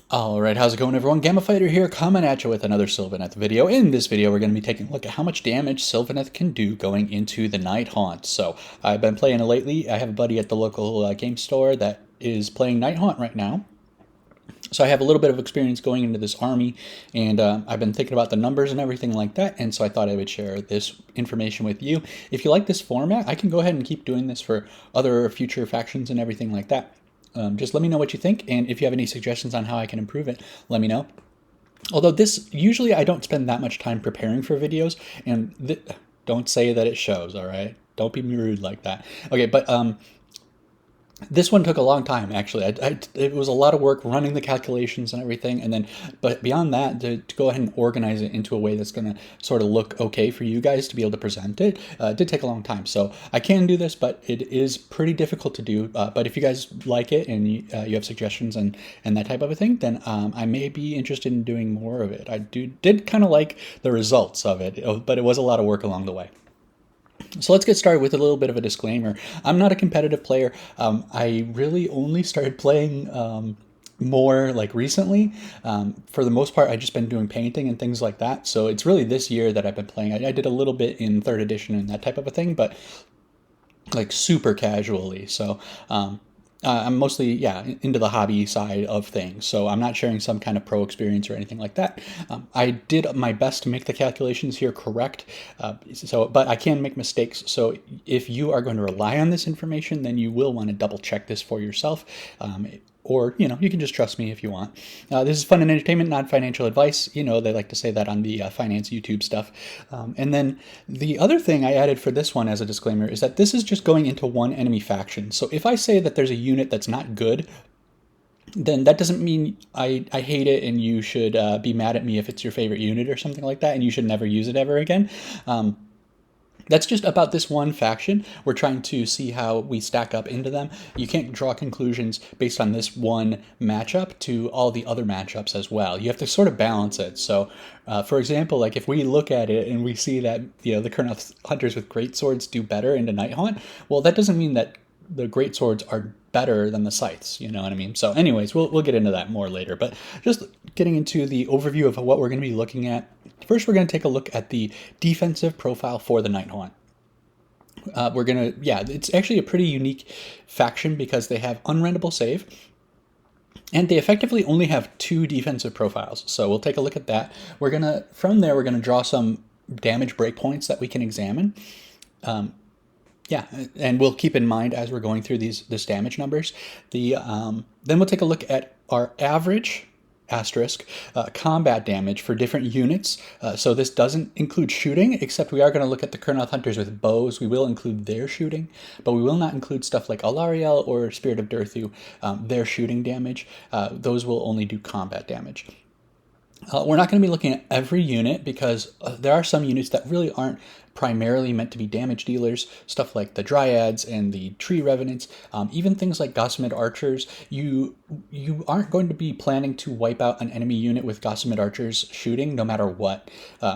Alright, how's it going everyone? Gamma Fighter here, coming at you with another Sylvaneth video. In this video, we're going to be taking a look at how much damage Sylvaneth can do going into the Nighthaunt. So, I've been playing it lately. I have a buddy at the local game store that is playing Nighthaunt right now. So I have a little bit of experience going into this army, and I've been thinking about the numbers and everything like that, and so I thought I would share this information with you. If you like this format, I can go ahead and keep doing this for other future factions and everything like that. Just let me know what you think, and if you have any suggestions on how I can improve it, let me know. Although this, usually I don't spend that much time preparing for videos, and don't say that it shows, all right? Don't be rude like that. Okay, but this one took a long time, actually. It was a lot of work running the calculations and everything, and then, but beyond that, to go ahead and organize it into a way that's going to sort of look okay for you guys to be able to present it, did take a long time. So I can do this, but it is pretty difficult to do. But if you guys like it and you have suggestions and that type of a thing, then I may be interested in doing more of it. I did kind of like the results of it, but it was a lot of work along the way. So let's get started with a little bit of a disclaimer. I'm not a competitive player. I really only started playing more like recently. For the most part, I've just been doing painting and things like that. So it's really this year that I've been playing. I did a little bit in 3rd edition and that type of a thing, but like super casually. So I'm mostly, into the hobby side of things. So I'm not sharing some kind of pro experience or anything like that. I did my best to make the calculations here correct. But I can make mistakes. So if you are going to rely on this information, then you will want to double check this for yourself. Or, you can just trust me if you want. This is fun and entertainment, not financial advice. They like to say that on the finance YouTube stuff. And then the other thing I added for this one as a disclaimer is that this is just going into one enemy faction. So if I say that there's a unit that's not good, then that doesn't mean I hate it and you should be mad at me if it's your favorite unit or something like that, and you should never use it ever again. That's just about this one faction. We're trying to see how we stack up into them. You can't draw conclusions based on this one matchup to all the other matchups as well. You have to sort of balance it. So, for example, like if we look at it and we see that the kurnoth hunters with great swords do better into Nighthaunt, well, that doesn't mean that the great swords are better than the scythes, you know what I mean? So anyways, we'll get into that more later, but just getting into the overview of what we're going to be looking at. First, we're going to take a look at the defensive profile for the Nighthaunt. It's actually a pretty unique faction because they have unrendable save, and they effectively only have 2 defensive profiles. So we'll take a look at that. From there, we're going to draw some damage breakpoints that we can examine. And we'll keep in mind as we're going through this damage numbers. Then we'll take a look at our average combat damage for different units. So this doesn't include shooting, except we are going to look at the kurnoth hunters with bows. We will include their shooting, but we will not include stuff like alarielle or Spirit of Durthu, their shooting damage. Those will only do combat damage. We're not going to be looking at every unit because there are some units that really aren't primarily meant to be damage dealers, stuff like the dryads and the tree revenants, even things like gossamer archers. You aren't going to be planning to wipe out an enemy unit with gossamer archers shooting no matter what.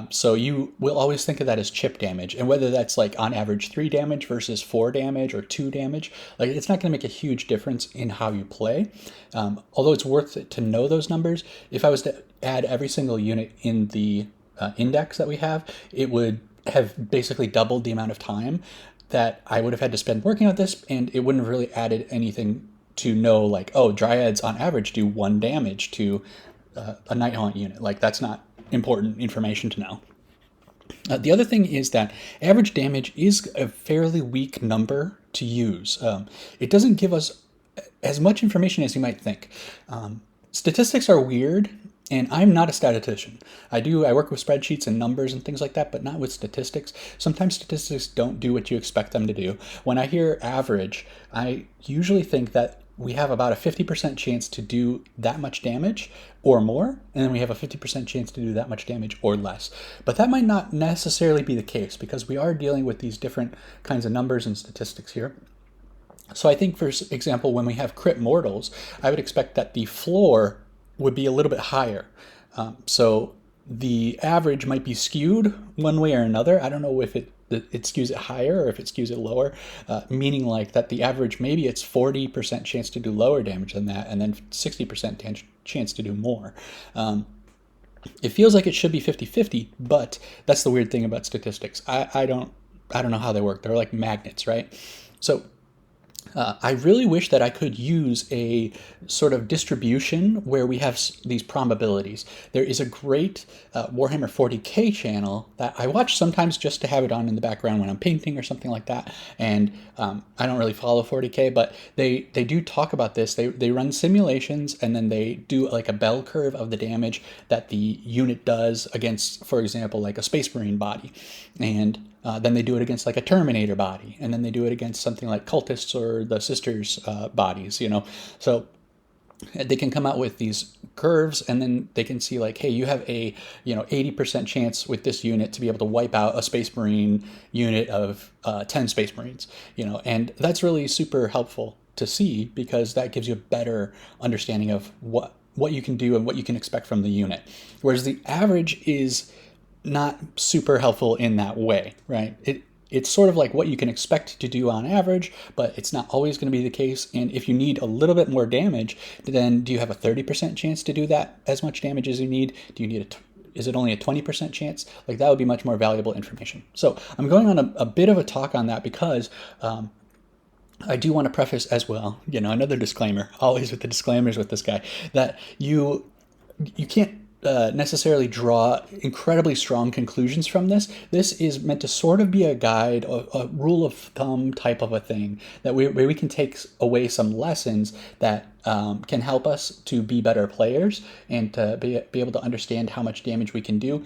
So you will always think of that as chip damage, and whether that's like on average 3 damage versus 4 damage or 2 damage, like it's not going to make a huge difference in how you play. Although it's worth it to know those numbers. If I was to add every single unit in the index that we have, it would have basically doubled the amount of time that I would have had to spend working on this, and it wouldn't have really added anything to know, like, oh, dryads on average do 1 damage to a Nighthaunt unit. Like, that's not important information to know. The other thing is that average damage is a fairly weak number to use. It doesn't give us as much information as you might think. Statistics are weird, and I'm not a statistician. I work with spreadsheets and numbers and things like that, but not with statistics. Sometimes statistics don't do what you expect them to do. When I hear average, I usually think that we have about a 50% chance to do that much damage or more, and then we have a 50% chance to do that much damage or less. But that might not necessarily be the case because we are dealing with these different kinds of numbers and statistics here. So I think, for example, when we have crit mortals, I would expect that the floor would be a little bit higher. So the average might be skewed one way or another. I don't know if it it skews it higher or if it skews it lower, meaning like that the average, maybe it's 40% chance to do lower damage than that, and then 60% chance to do more. It feels like it should be 50-50, but that's the weird thing about statistics. I don't know how they work. They're like magnets, right? So I really wish that I could use a sort of distribution where we have these probabilities. There is a great Warhammer 40k channel that I watch sometimes just to have it on in the background when I'm painting or something like that. And I don't really follow 40k, but they do talk about this. They run simulations, and then they do like a bell curve of the damage that the unit does against, for example, like a Space Marine body. And then they do it against like a Terminator body, and then they do it against something like cultists or the Sisters bodies, So they can come out with these curves, and then they can see like, hey, you have a 80% chance with this unit to be able to wipe out a Space Marine unit of 10 Space Marines, and that's really super helpful to see because that gives you a better understanding of what you can do and what you can expect from the unit. Whereas the average is not super helpful in that way, right? It's sort of like what you can expect to do on average, but it's not always going to be the case. And if you need a little bit more damage, then do you have a 30% chance to do that as much damage as you need? Do you need is it only a 20% chance? Like that would be much more valuable information. So I'm going on a bit of a talk on that because I do want to preface as well, another disclaimer, always with the disclaimers with this guy, that you can't necessarily draw incredibly strong conclusions from this. This is meant to sort of be a guide, a rule of thumb type of a thing that where we can take away some lessons that can help us to be better players and to be able to understand how much damage we can do,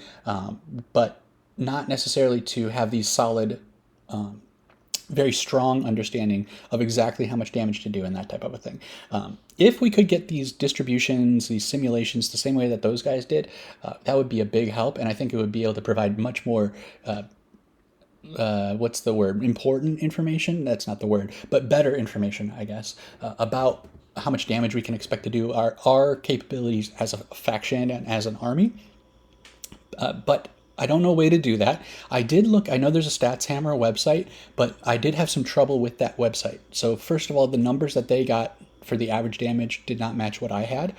but not necessarily to have these solid very strong understanding of exactly how much damage to do and that type of a thing. If we could get these distributions, these simulations, the same way that those guys did, that would be a big help, and I think it would be able to provide much more, what's the word? Important information? That's not the word, but better information, I guess, about how much damage we can expect to do, our capabilities as a faction and as an army. But I don't know a way to do that. I did look, I know there's a Stats Hammer website, but I did have some trouble with that website. So first of all, the numbers that they got for the average damage did not match what I had.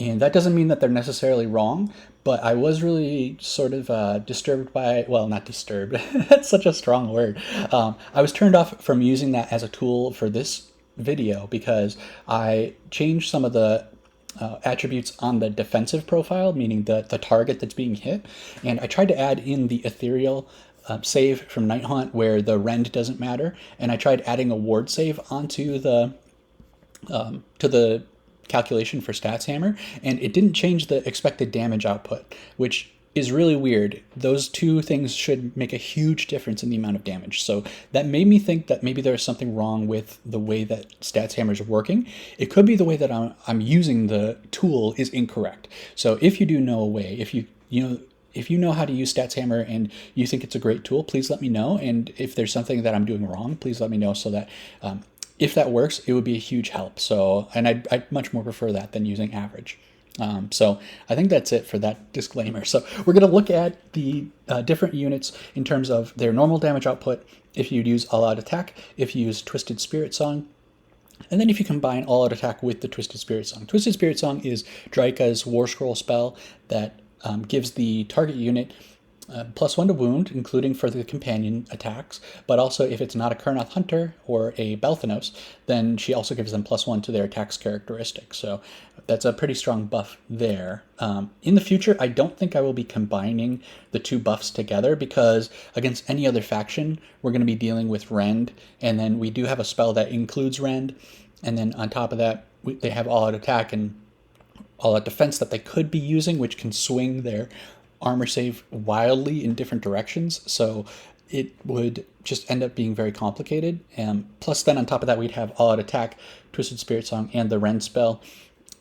And that doesn't mean that they're necessarily wrong, but I was really sort of disturbed by, well, not disturbed, that's such a strong word. I was turned off from using that as a tool for this video because I changed some of the attributes on the defensive profile, meaning the target that's being hit. And I tried to add in the ethereal save from Nighthaunt where the rend doesn't matter. And I tried adding a ward save onto the to the calculation for Stats Hammer, and it didn't change the expected damage output, which is really weird. Those two things should make a huge difference in the amount of damage. So that made me think that maybe there's something wrong with the way that Stats Hammer is working. It could be the way that I'm using the tool is incorrect. So if you do know a way, if you know how to use Stats Hammer and you think it's a great tool, please let me know. And if there's something that I'm doing wrong, please let me know so that if that works, it would be a huge help. So, and I'd much more prefer that than using average. So I think that's it for that disclaimer. So we're going to look at the different units in terms of their normal damage output, if you'd use all-out attack, if you use Twisted Spirit Song, and then if you combine all-out attack with the Twisted Spirit Song. Twisted Spirit Song is Draika's War Scroll spell that gives the target unit +1 to wound, including for the companion attacks, but also if it's not a Kurnoth Hunter or a Belthanos, then she also gives them +1 to their attacks characteristics. So that's a pretty strong buff there. In the future, I don't think I will be combining the two buffs together because against any other faction, we're going to be dealing with Rend, and then we do have a spell that includes Rend, and then on top of that, they have all-out attack and all-out defense that they could be using, which can swing their armor save wildly in different directions, so it would just end up being very complicated. Plus then on top of that, we'd have all-out attack, Twisted Spirit Song, and the Rend spell,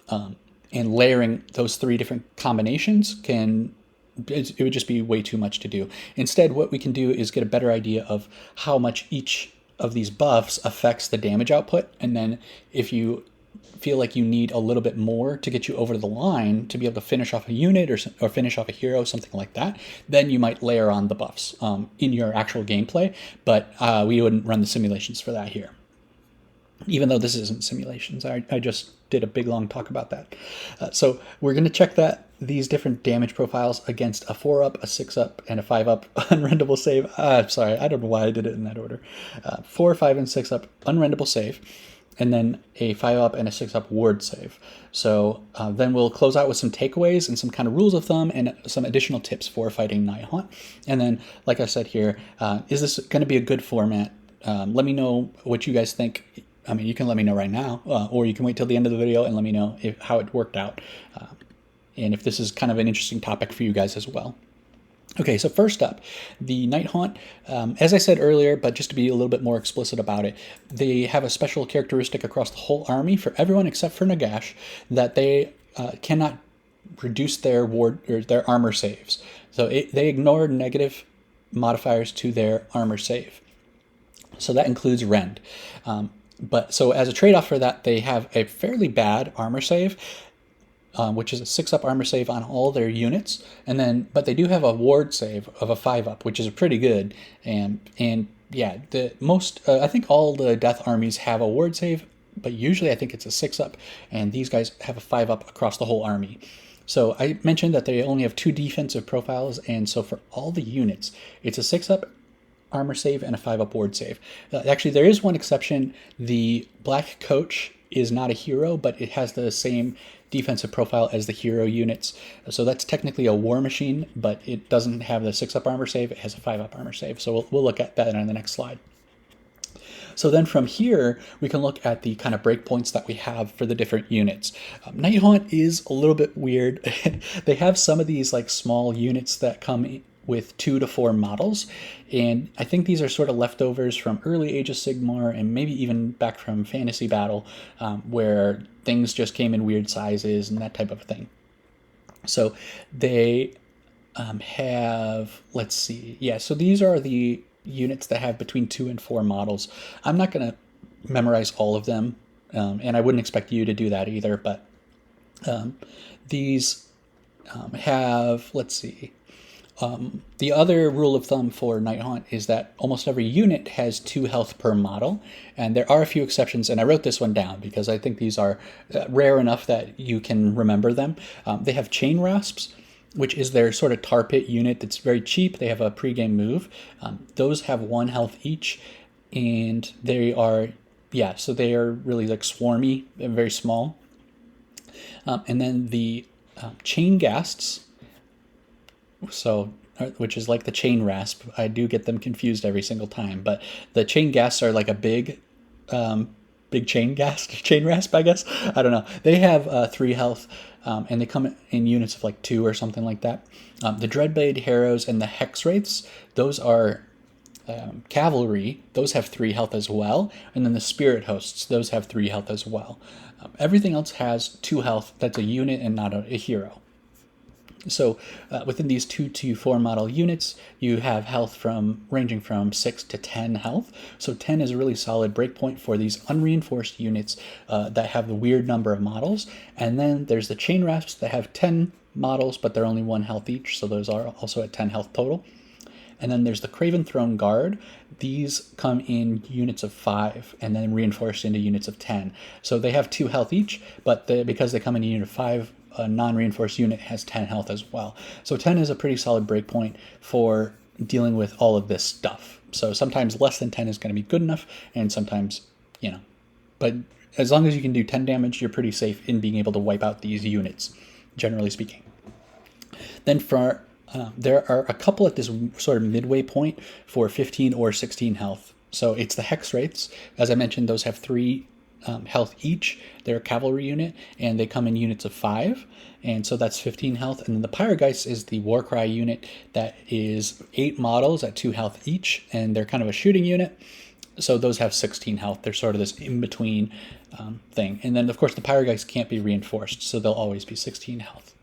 and layering those three different combinations it would just be way too much to do. Instead, what we can do is get a better idea of how much each of these buffs affects the damage output, and then if you feel like you need a little bit more to get you over the line to be able to finish off a unit or finish off a hero, something like that, then you might layer on the buffs in your actual gameplay. But we wouldn't run the simulations for that here. Even though this isn't simulations, I just did a big long talk about that. So we're going to check these different damage profiles against a 4-up, a 6-up, and a 5-up unrendable save. Sorry, I don't know why I did it in that order. 4, 5, and 6-up unrendable save, and then a 5-up and a 6-up ward save. So then we'll close out with some takeaways and some kind of rules of thumb and some additional tips for fighting Nighthaunt. And then, like I said here, is this going to be a good format? Let me know what you guys think. I mean, you can let me know right now, or you can wait till the end of the video and let me know how it worked out, and if this is kind of an interesting topic for you guys as well. Okay, so first up, the Nighthaunt, as I said earlier, but just to be a little bit more explicit about it, they have a special characteristic across the whole army for everyone except for Nagash, that they cannot reduce their ward or their armor saves. So they ignore negative modifiers to their armor save. So that includes rend. But so as a trade-off for that, they have a fairly bad armor save, which is a 6-up armor save on all their units, but they do have a ward save of a 5-up, which is pretty good. And yeah, I think all the death armies have a ward save, but usually I think it's a 6-up, and these guys have a 5-up across the whole army. So I mentioned that they only have 2 defensive profiles, and so for all the units, it's a 6-up armor save and a 5-up ward save. Actually, there is one exception. The Black Coach is not a hero, but it has the same defensive profile as the hero units. So that's technically a war machine, but it doesn't have the 6-up armor save. It has a 5-up armor save. So we'll look at that on the next slide. So then from here, we can look at the kind of breakpoints that we have for the different units. Nighthaunt is a little bit weird. They have some of these like small units that come with 2 to 4 models, and I think these are sort of leftovers from early Age of Sigmar and maybe even back from Fantasy Battle, where things just came in weird sizes and that type of thing. So they have, let's see, yeah, so these are the units that have between 2 and 4 models. I'm not going to memorize all of them, and I wouldn't expect you to do that either, but these have, let's see, the other rule of thumb for Nighthaunt is that almost every unit has 2 health per model, and there are a few exceptions, and I wrote this one down because I think these are rare enough that you can remember them. They have Chain Rasps, which is their sort of tar pit unit that's very cheap. They have a pregame move. Those have 1 health each, and they are, yeah, so they are really like swarmy and very small. And then the Chain Ghasts, which is like the Chain Rasp. I do get them confused every single time, but the Chain Ghasts are like a big chain rasp, I guess. I don't know. They have 3 health, and they come in units of like 2 or something like that. The Dreadblade Harrows and the Hex Wraiths, those are cavalry. Those have 3 health as well. And then the Spirit Hosts, those have 3 health as well. Everything else has 2 health. That's a unit and not a hero. So within these 2 to 4 model units, you have health ranging from 6 to 10 health. So 10 is a really solid breakpoint for these unreinforced units that have the weird number of models. And then there's the Chain Rasps that have 10 models, but they're only 1 health each. So those are also at 10 health total. And then there's the Craven Throne Guard. These come in units of 5 and then reinforced into units of 10. So they have 2 health each, but because they come in a unit of 5, a non-reinforced unit has 10 health as well. So 10 is a pretty solid breakpoint for dealing with all of this stuff. So sometimes less than 10 is going to be good enough, and sometimes, but as long as you can do 10 damage, you're pretty safe in being able to wipe out these units, generally speaking. Then there are a couple at this sort of midway point for 15 or 16 health. So it's the Hex Wraiths. As I mentioned, those have 3 health each. They're a cavalry unit, and they come in units of 5, and so that's 15 health. And then the Pyregeist is the Warcry unit that is 8 models at 2 health each, and they're kind of a shooting unit, so those have 16 health. They're sort of this in-between thing. And then, of course, the Pyregeist can't be reinforced, so they'll always be 16 health.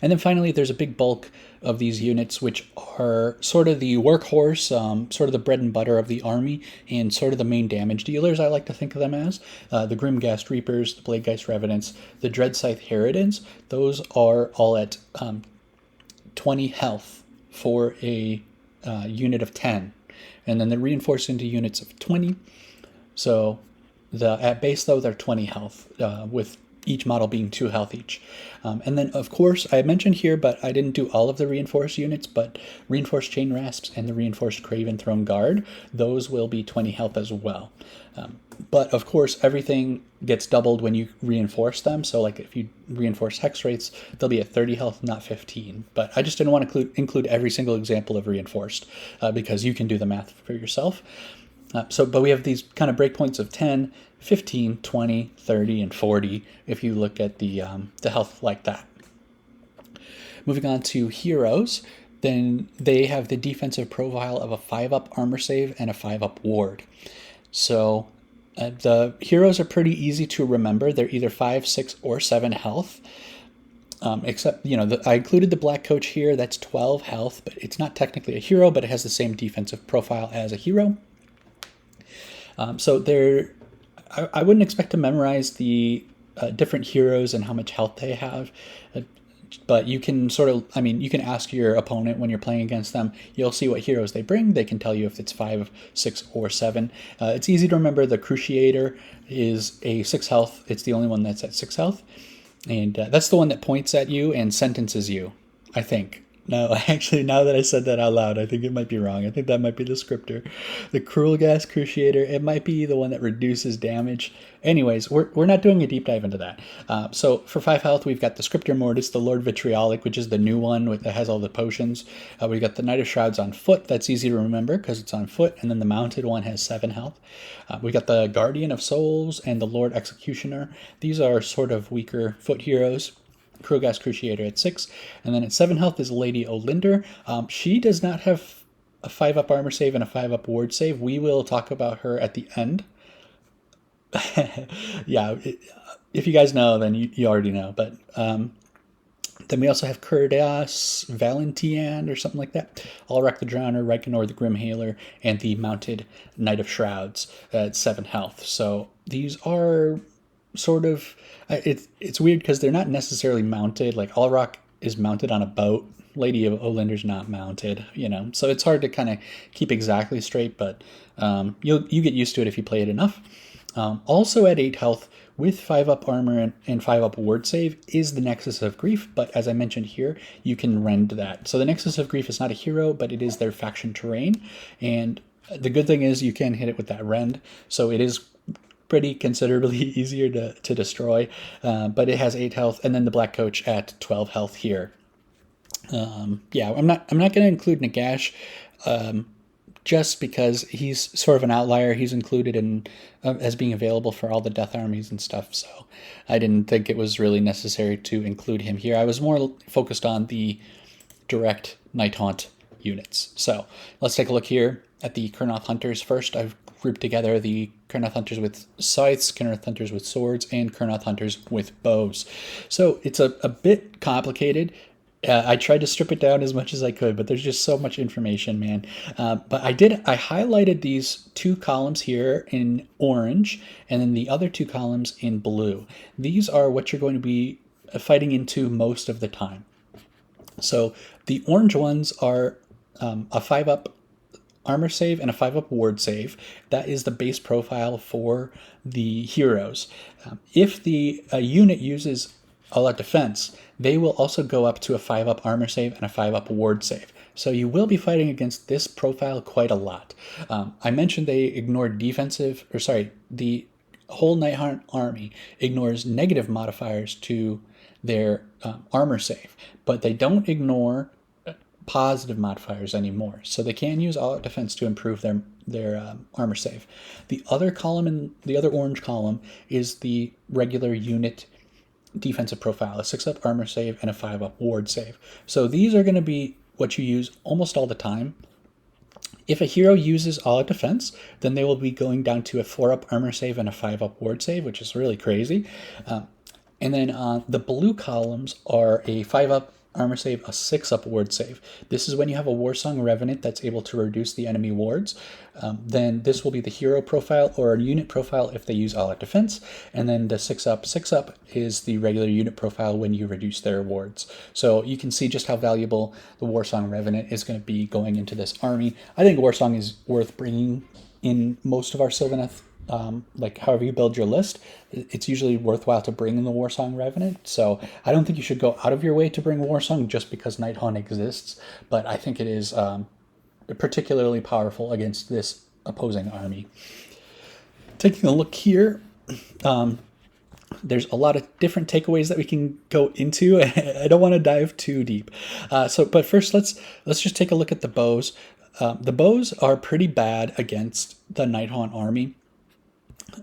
And then finally, there's a big bulk of these units, which are sort of the workhorse, sort of the bread and butter of the army, and sort of the main damage dealers, I like to think of them as. The Grimghast Reapers, the Bladegeist Revenants, the Dreadscythe Harridans, those are all at 20 health for a unit of 10. And then they're reinforced into units of 20. So at base, though, they're 20 health, with each model being 2 health each. And then, of course, I mentioned here, but I didn't do all of the reinforced units, but reinforced Chain Rasps and the reinforced Craven Throne Guard, those will be 20 health as well. But, of course, everything gets doubled when you reinforce them. So, like, if you reinforce Hex Wraiths, they'll be at 30 health, not 15. But I just didn't want to include every single example of reinforced, because you can do the math for yourself. But we have these kind of breakpoints of 10, 15, 20, 30, and 40 if you look at the health like that. Moving on to heroes, then they have the defensive profile of a 5-up armor save and a 5-up ward. So the heroes are pretty easy to remember. They're either 5, 6, or 7 health. Except, I included the Black Coach here. That's 12 health, but it's not technically a hero, but it has the same defensive profile as a hero. So I wouldn't expect to memorize the different heroes and how much health they have, but you can you can ask your opponent when you're playing against them. You'll see what heroes they bring. They can tell you if it's 5, 6, or 7. It's easy to remember. The Cruciator is a 6 health. It's the only one that's at 6 health, and that's the one that points at you and sentences you, I think. No, actually, now that I said that out loud, I think it might be wrong. I think that might be the scripter. The Cruel Gas Cruciator, it might be the one that reduces damage. Anyways, we're not doing a deep dive into that. So for 5 health, we've got the Scriptor Mortis, the Lord Vitriolic, which is the new one that has all the potions. We've got the Knight of Shrouds on foot. That's easy to remember because it's on foot. And then the mounted one has 7 health. We got the Guardian of Souls and the Lord Executioner. These are sort of weaker foot heroes. Krogast Cruciator at 6, and then at 7 health is Lady Olinder. She does not have a 5-up armor save and a 5-up ward save. We will talk about her at the end. Yeah, if you guys know, then you already know. But then we also have Kurdas Valentian or something like that. Alarielle the Drowner, Reikenor the Grimhailer, and the mounted Knight of Shrouds at 7 health. So these are sort of, it's weird because they're not necessarily mounted. Like Alarielle is mounted on a boat. Lady of Olinder's not mounted, so it's hard to kind of keep exactly straight, but you get used to it if you play it enough. Also at 8 health with 5-up armor and 5-up ward save is the Nexus of Grief, but as I mentioned here, you can rend that. So the Nexus of Grief is not a hero, but it is their faction terrain, and the good thing is you can hit it with that rend, so it is pretty considerably easier to destroy, but it has 8 health, and then the Black Coach at 12 health here. Yeah, I'm not going to include Nagash, just because he's sort of an outlier. He's included in as being available for all the death armies and stuff, so I didn't think it was really necessary to include him here. I was more focused on the direct Nighthaunt units. So let's take a look here at the Kurnoth Hunters first. I've grouped together the Kurnoth Hunters with scythes, Kurnoth Hunters with swords, and Kurnoth Hunters with bows. So it's a bit complicated. I tried to strip it down as much as I could, but there's just so much information, man. But I highlighted these 2 columns here in orange, and then the other 2 columns in blue. These are what you're going to be fighting into most of the time. So the orange ones are a 5-up armor save and a 5-up ward save. That is the base profile for the heroes. If the unit uses all-out defense, they will also go up to a 5-up armor save and a 5-up ward save. So you will be fighting against this profile quite a lot. I mentioned they ignore the whole Nighthaunt army ignores negative modifiers to their armor save, but they don't ignore positive modifiers anymore. So they can use all-out defense to improve their armor save. The other column, the other orange column, is the regular unit defensive profile, a 6-up armor save and a 5-up ward save. So these are going to be what you use almost all the time. If a hero uses all-out defense, then they will be going down to a 4-up armor save and a 5-up ward save, which is really crazy. And then the blue columns are a 5-up armor save, a 6-up ward save. This is when you have a Warsong Revenant that's able to reduce the enemy wards. Then this will be the hero profile or a unit profile if they use all-out defense. And then the 6-up is the regular unit profile when you reduce their wards. So you can see just how valuable the Warsong Revenant is going to be going into this army. I think Warsong is worth bringing in most of our Sylvaneth. Like however you build your list, it's usually worthwhile to bring in the Warsong Revenant. So I don't think you should go out of your way to bring Warsong just because Nighthaunt exists, but I think it is particularly powerful against this opposing army. Taking a look here, there's a lot of different takeaways that we can go into. I don't want to dive too deep. But first let's just take a look at the bows. The bows are pretty bad against the Nighthaunt army.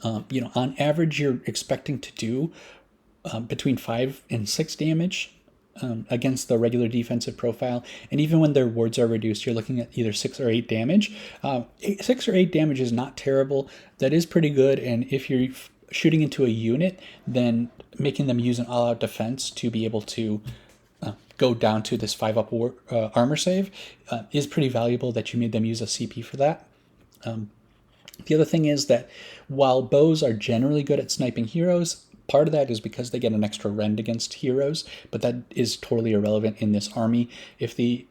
On average, you're expecting to do between 5 and 6 damage against the regular defensive profile. And even when their wards are reduced, you're looking at either 6 or 8 damage. 6 or 8 damage is not terrible. That is pretty good. And if you're shooting into a unit, then making them use an all-out defense to be able to go down to this 5-up armor save is pretty valuable that you made them use a CP for that. The other thing is that while bows are generally good at sniping heroes, part of that is because they get an extra rend against heroes, but that is totally irrelevant in this army. If the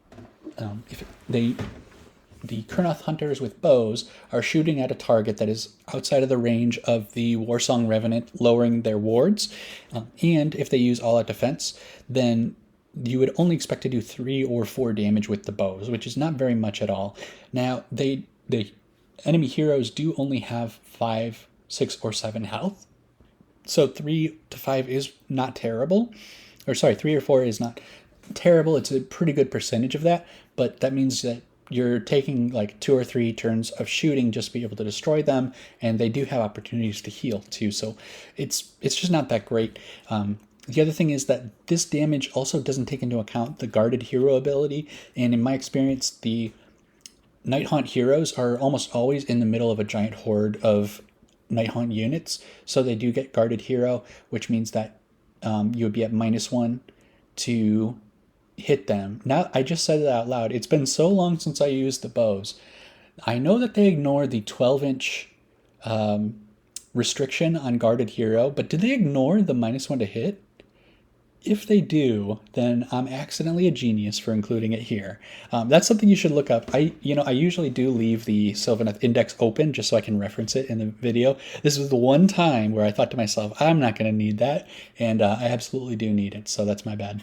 kurnoth hunters with bows are shooting at a target that is outside of the range of the Warsong Revenant, lowering their wards, and if they use all-out defense, then you would only expect to do 3 or 4 damage with the bows, which is not very much at all. Now, the enemy heroes do only have 5, 6, or 7 health. So 3 to 5 is not terrible. 3 or 4 is not terrible. It's a pretty good percentage of that, but that means that you're taking like 2 or 3 turns of shooting just to be able to destroy them, and they do have opportunities to heal too. So it's just not that great. The other thing is that this damage also doesn't take into account the guarded hero ability, and in my experience, the Nighthaunt heroes are almost always in the middle of a giant horde of Nighthaunt units, so they do get guarded hero, which means that you would be at -1 to hit them. Now, I just said it out loud. It's been so long since I used the bows. I know that they ignore the 12-inch restriction on guarded hero, but did they ignore the -1 to hit? If they do, then I'm accidentally a genius for including it here. That's something you should look up. I usually do leave the Sylvaneth index open just so I can reference it in the video. This was the one time where I thought to myself, I'm not going to need that, and I absolutely do need it, so that's my bad.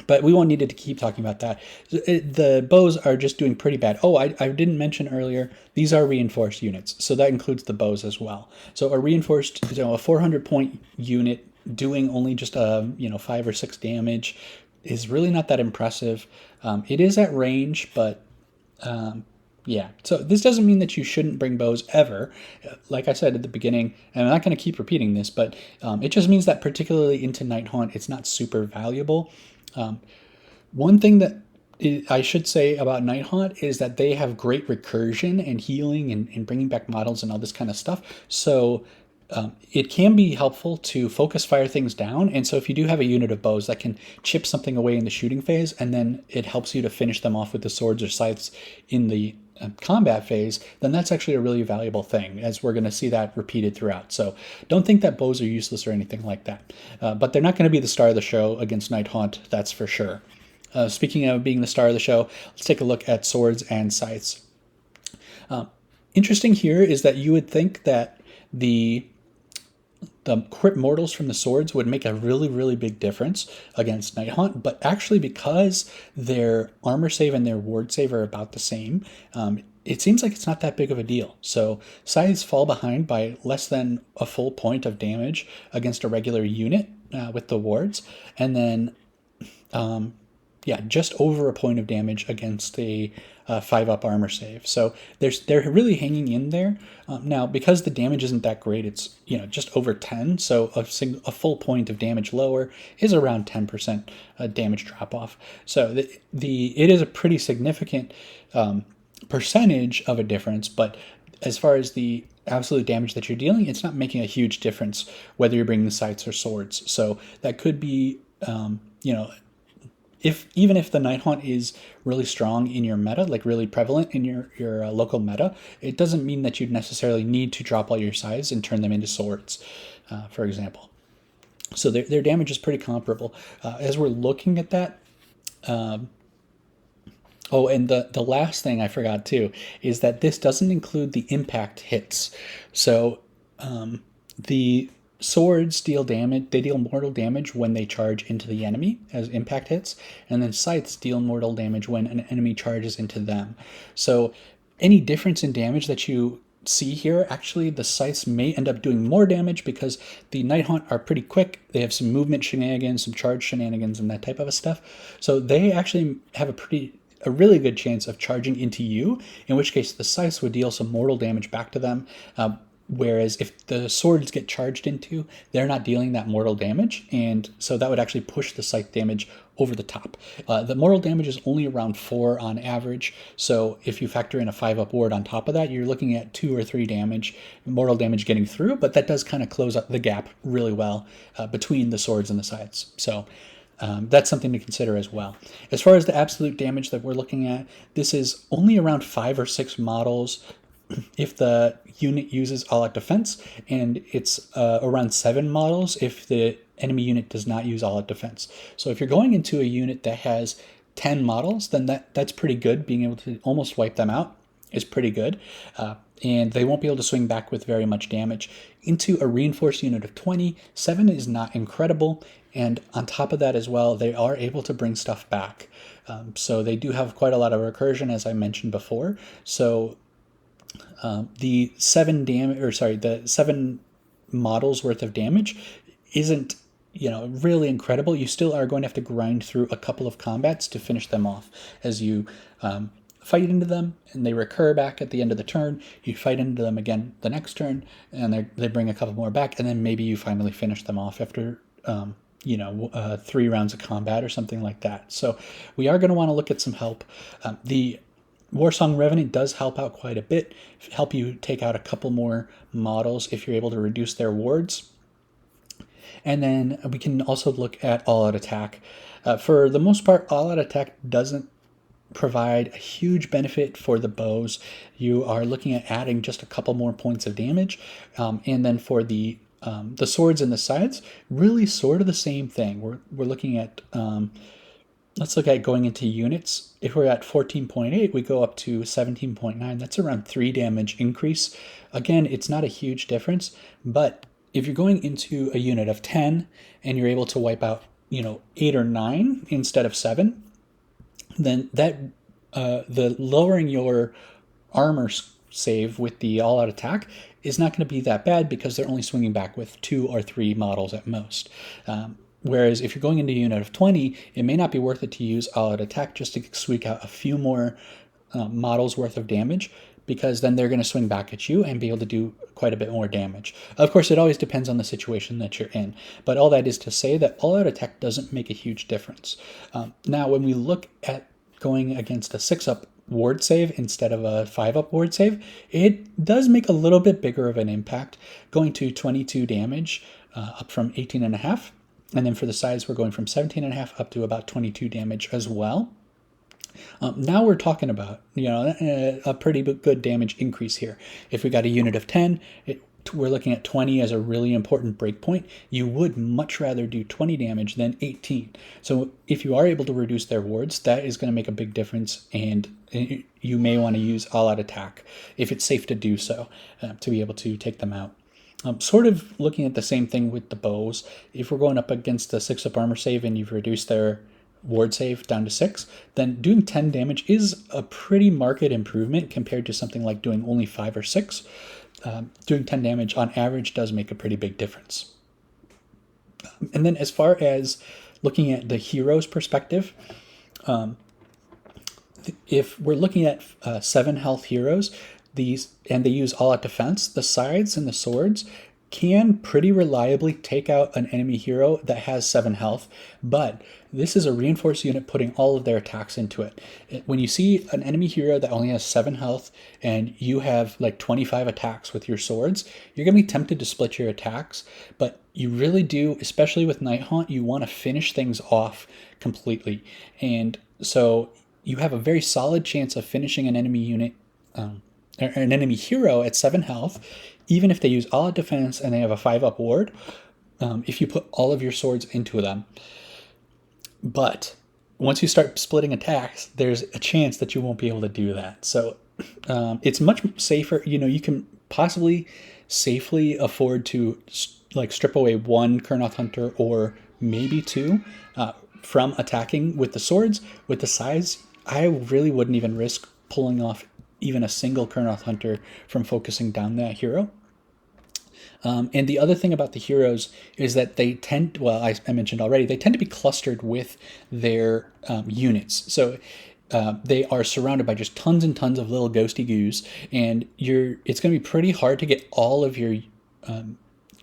But we won't need to keep talking about that. The bows are just doing pretty bad. Oh, I didn't mention earlier, these are reinforced units, so that includes the bows as well. So a reinforced, a 400-point unit doing only just 5 or 6 damage is really not that impressive. It is at range, but yeah. So this doesn't mean that you shouldn't bring bows ever. Like I said at the beginning, and I'm not going to keep repeating this, but it just means that particularly into Nighthaunt, it's not super valuable. One thing that I should say about Nighthaunt is that they have great recursion and healing and bringing back models and all this kind of stuff. So it can be helpful to focus fire things down. And so if you do have a unit of bows that can chip something away in the shooting phase, and then it helps you to finish them off with the swords or scythes in the combat phase, then that's actually a really valuable thing, as we're going to see that repeated throughout. So don't think that bows are useless or anything like that. But they're not going to be the star of the show against Nighthaunt, that's for sure. Speaking of being the star of the show, let's take a look at swords and scythes. Interesting here is that you would think that the crit mortals from the swords would make a really, really big difference against Nighthaunt, but actually because their armor save and their ward save are about the same, it seems like it's not that big of a deal. So scythes fall behind by less than a full point of damage against a regular unit with the wards, and then just over a point of damage against a 5-up armor save. So they're really hanging in there. Now, because the damage isn't that great, it's just over 10. So a full point of damage lower is around 10% damage drop off. So it is a pretty significant percentage of a difference. But as far as the absolute damage that you're dealing, it's not making a huge difference whether you're bringing scythes or swords. So that could be, you know, even if the Nighthaunt is really strong in your meta, like really prevalent in your local meta, it doesn't mean that you'd necessarily need to drop all your scythes and turn them into swords, for example. So their damage is pretty comparable. As we're looking at that, oh, and the last thing I forgot too is that this doesn't include the impact hits. So the swords deal damage, they deal mortal damage when they charge into the enemy as impact hits, and then scythes deal mortal damage when an enemy charges into them. So any difference in damage that you see here, actually the scythes may end up doing more damage because the Nighthaunt are pretty quick. They have some movement shenanigans, some charge shenanigans, and that type of stuff. So they actually have a really good chance of charging into you, in which case the scythes would deal some mortal damage back to them. Whereas if the swords get charged into, they're not dealing that mortal damage, and so that would actually push the scythe damage over the top. The mortal damage is only around 4 on average, so if you factor in a 5-up ward on top of that, you're looking at 2 or 3 damage, mortal damage getting through, but that does kind of close up the gap really well between the swords and the scythes. So that's something to consider as well. As far as the absolute damage that we're looking at, this is only around 5 or 6 models if the unit uses all-out defense, and it's around 7 models if the enemy unit does not use all-out defense. So if you're going into a unit that has 10 models, then that's pretty good. Being able to almost wipe them out is pretty good. And they won't be able to swing back with very much damage. Into a reinforced unit of 20, 7 is not incredible, and on top of that as well, they are able to bring stuff back. So they do have quite a lot of recursion, as I mentioned before. So the 7 models worth of damage isn't, really incredible. You still are going to have to grind through a couple of combats to finish them off as you fight into them, and they recur back at the end of the turn. You fight into them again the next turn, and they bring a couple more back, and then maybe you finally finish them off after 3 rounds of combat or something like that. So we are going to want to look at some help. The Warsong Revenant does help out quite a bit, help you take out a couple more models if you're able to reduce their wards. And then we can also look at all-out attack. For the most part, all-out attack doesn't provide a huge benefit for the bows. You are looking at adding just a couple more points of damage. And then for the swords and the scythes, really sort of the same thing. We're looking at... let's look at going into units. If we're at 14.8, we go up to 17.9. That's around 3 damage increase. Again, it's not a huge difference, but if you're going into a unit of 10 and you're able to wipe out, 8 or 9 instead of 7, then that the lowering your armor save with the all-out attack is not going to be that bad because they're only swinging back with 2 or 3 models at most. Whereas if you're going into a unit of 20, it may not be worth it to use all-out attack just to squeak out a few more models worth of damage, because then they're going to swing back at you and be able to do quite a bit more damage. Of course, it always depends on the situation that you're in, but all that is to say that all-out attack doesn't make a huge difference. Now, when we look at going against a 6-up ward save instead of a 5-up ward save, it does make a little bit bigger of an impact, going to 22 damage up from 18.5. And then for the sides, we're going from 17.5 up to about 22 damage as well. Now we're talking about, a pretty good damage increase here. If we got a unit of 10, we're looking at 20 as a really important breakpoint. You would much rather do 20 damage than 18. So if you are able to reduce their wards, that is going to make a big difference, and you may want to use all-out attack if it's safe to do so to be able to take them out. Sort of looking at the same thing with the bows. If we're going up against a 6-up armor save and you've reduced their ward save down to 6, then doing 10 damage is a pretty marked improvement compared to something like doing only 5 or 6. Doing 10 damage on average does make a pretty big difference. And then as far as looking at the hero's perspective, if we're looking at 7 health heroes, and they use all-out defense, the scythes and the swords can pretty reliably take out an enemy hero that has 7 health, but this is a reinforced unit putting all of their attacks into it. When you see an enemy hero that only has 7 health and you have like 25 attacks with your swords, you're going to be tempted to split your attacks, but you really do, especially with Nighthaunt, you want to finish things off completely. And so you have a very solid chance of finishing an enemy unit, an enemy hero at 7 health, even if they use all out defense and they have a 5-up ward, if you put all of your swords into them. But once you start splitting attacks, there's a chance that you won't be able to do that. So it's much safer. You can possibly safely afford to like strip away 1 Kurnoth Hunter or maybe 2 from attacking with the swords. With the size, I really wouldn't even risk pulling off even a single Kurnoth Hunter from focusing down that hero. And the other thing about the heroes is that they tend, well, I mentioned already, they tend to be clustered with their units. So they are surrounded by just tons and tons of little ghosty goos, and it's going to be pretty hard to get all of your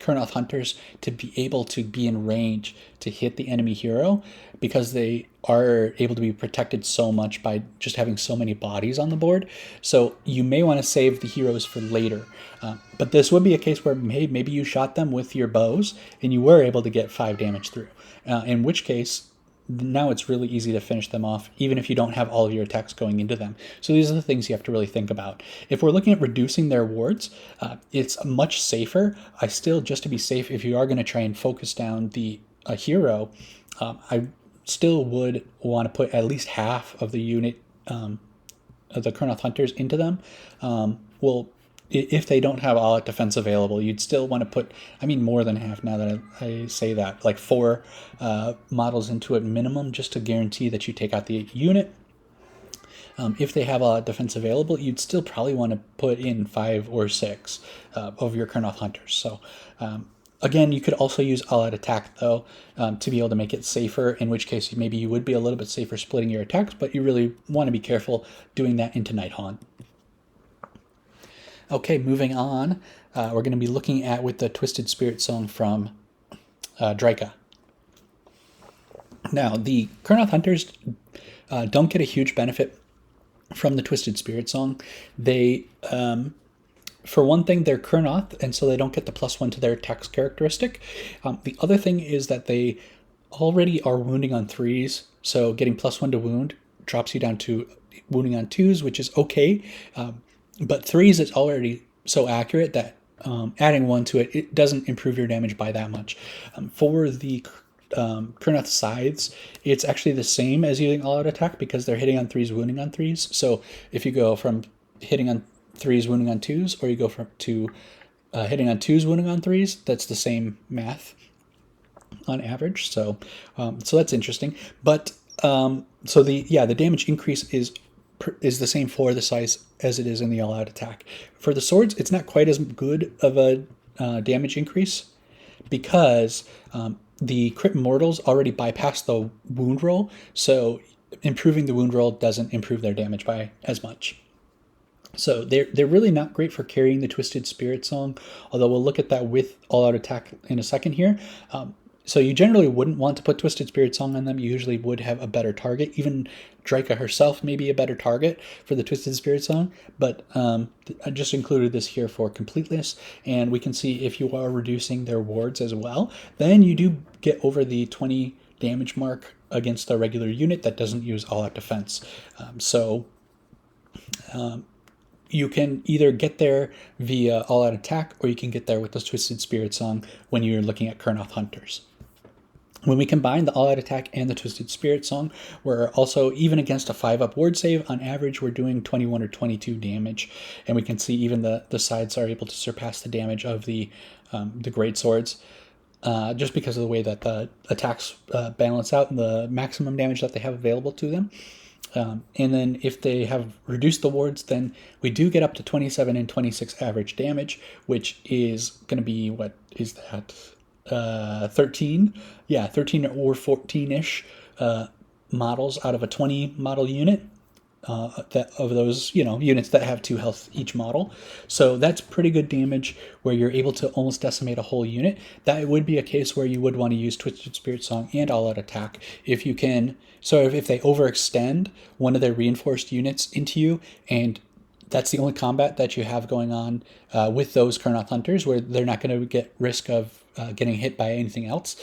Kurnoth Hunters to be able to be in range to hit the enemy hero, because they are able to be protected so much by just having so many bodies on the board. So you may want to save the heroes for later. But this would be a case where maybe you shot them with your bows and you were able to get 5 damage through. In which case, now it's really easy to finish them off, even if you don't have all of your attacks going into them. So these are the things you have to really think about. If we're looking at reducing their wards, it's much safer. Just to be safe, if you are going to try and focus down a hero, I still would want to put at least half of the unit of the Kurnoth Hunters into them. If they don't have all out defense available, you'd still want to put, more than half now that I say that, like 4 models into it minimum, just to guarantee that you take out the unit. If they have all out defense available, you'd still probably want to put in 5 or 6 of your Kurnoth Hunters. So again, you could also use all out attack though, to be able to make it safer, in which case maybe you would be a little bit safer splitting your attacks, but you really want to be careful doing that into Nighthaunt. Okay, moving on, we're going to be looking at with the Twisted Spirit Song from Draika. Now, the Kurnoth Hunters don't get a huge benefit from the Twisted Spirit Song. They, for one thing, they're Kurnoth, and so they don't get the +1 to their attacks characteristic. The other thing is that they already are wounding on 3s, so getting +1 to wound drops you down to wounding on 2s, which is okay. But 3s is already so accurate that adding 1 to it doesn't improve your damage by that much. For the Kurnoth Scythes, it's actually the same as using all-out attack because they're hitting on 3s, wounding on 3s. So if you go from hitting on 3s, wounding on 2s, or you go to hitting on 2s, wounding on 3s, that's the same math on average. So that's interesting. But so the damage increase is the same for the size as it is in the all-out attack. For the swords, it's not quite as good of a damage increase because the crit mortals already bypass the wound roll, so improving the wound roll doesn't improve their damage by as much. So they're really not great for carrying the Twisted Spirit Song, although we'll look at that with all-out attack in a second here. So you generally wouldn't want to put Twisted Spirit Song on them. You usually would have a better target. Even Draika herself may be a better target for the Twisted Spirit Song, but I just included this here for completeness, and we can see if you are reducing their wards as well, then you do get over the 20 damage mark against a regular unit that doesn't use all-out defense. You can either get there via all-out attack, or you can get there with the Twisted Spirit Song when you're looking at Kurnoth Hunters. When we combine the all-out attack and the Twisted Spirit Song, we're also, even against a 5-up ward save, on average we're doing 21 or 22 damage, and we can see even the sides are able to surpass the damage of the great swords, just because of the way that the attacks balance out and the maximum damage that they have available to them. And then if they have reduced the wards, then we do get up to 27 and 26 average damage, which is going to be, what is that? 13? Yeah, 13 or 14-ish models out of a 20 model unit. of those units that have 2 health each model. So that's pretty good damage where you're able to almost decimate a whole unit. That would be a case where you would want to use Twisted Spirit Song and All Out Attack if you can. So if they overextend one of their reinforced units into you, and that's the only combat that you have going on with those Kurnoth Hunters, where they're not going to get risk of getting hit by anything else,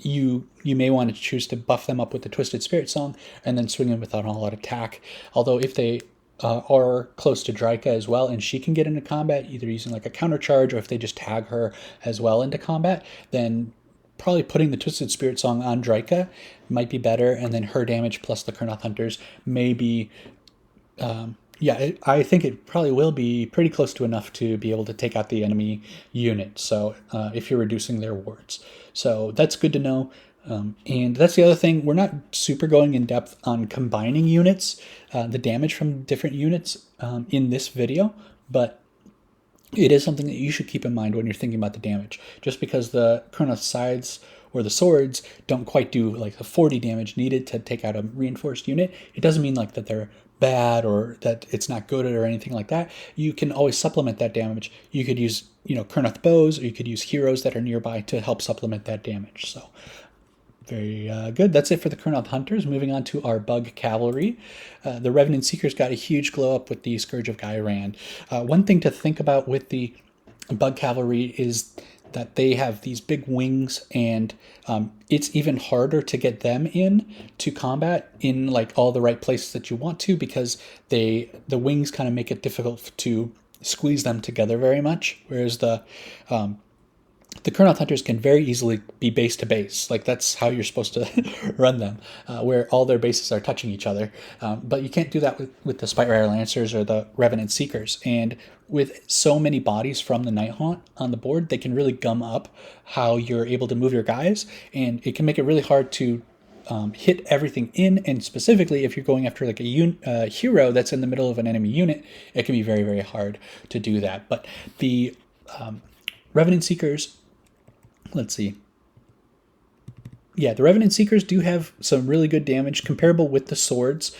you may want to choose to buff them up with the Twisted Spirit Song and then swing them with an all-out attack. Although if they are close to Draika as well, and she can get into combat either using like a counter charge, or if they just tag her as well into combat, then probably putting the Twisted Spirit Song on Draika might be better, and then her damage plus the Kurnoth Hunters may be I think it probably will be pretty close to enough to be able to take out the enemy unit. So if you're reducing their wards. So that's good to know. And that's the other thing. We're not super going in depth on combining units, the damage from different units in this video, but it is something that you should keep in mind when you're thinking about the damage. Just because the Kurnoth sides or the swords don't quite do like the 40 damage needed to take out a reinforced unit, it doesn't mean like that they're bad or that it's not good or anything like that. You can always supplement that damage. You could use, Kurnoth bows, or you could use heroes that are nearby to help supplement that damage. So very good. That's it for the Kurnoth Hunters. Moving on to our Bug Cavalry. The Revenant Seekers got a huge glow up with the Scourge of Gairan. One thing to think about with the Bug Cavalry is that they have these big wings, and it's even harder to get them in to combat in like all the right places that you want to, because the wings kind of make it difficult to squeeze them together very much, whereas the Kurnoth Hunters can very easily be base to base. Like that's how you're supposed to run them, where all their bases are touching each other. But you can't do that with the Spite Rider Lancers or the Revenant Seekers. And with so many bodies from the Nighthaunt on the board, they can really gum up how you're able to move your guys. And it can make it really hard to hit everything in. And specifically, if you're going after like a hero that's in the middle of an enemy unit, it can be very, very hard to do that. But the Revenant Seekers... Let's see. Yeah, the Revenant Seekers do have some really good damage comparable with the swords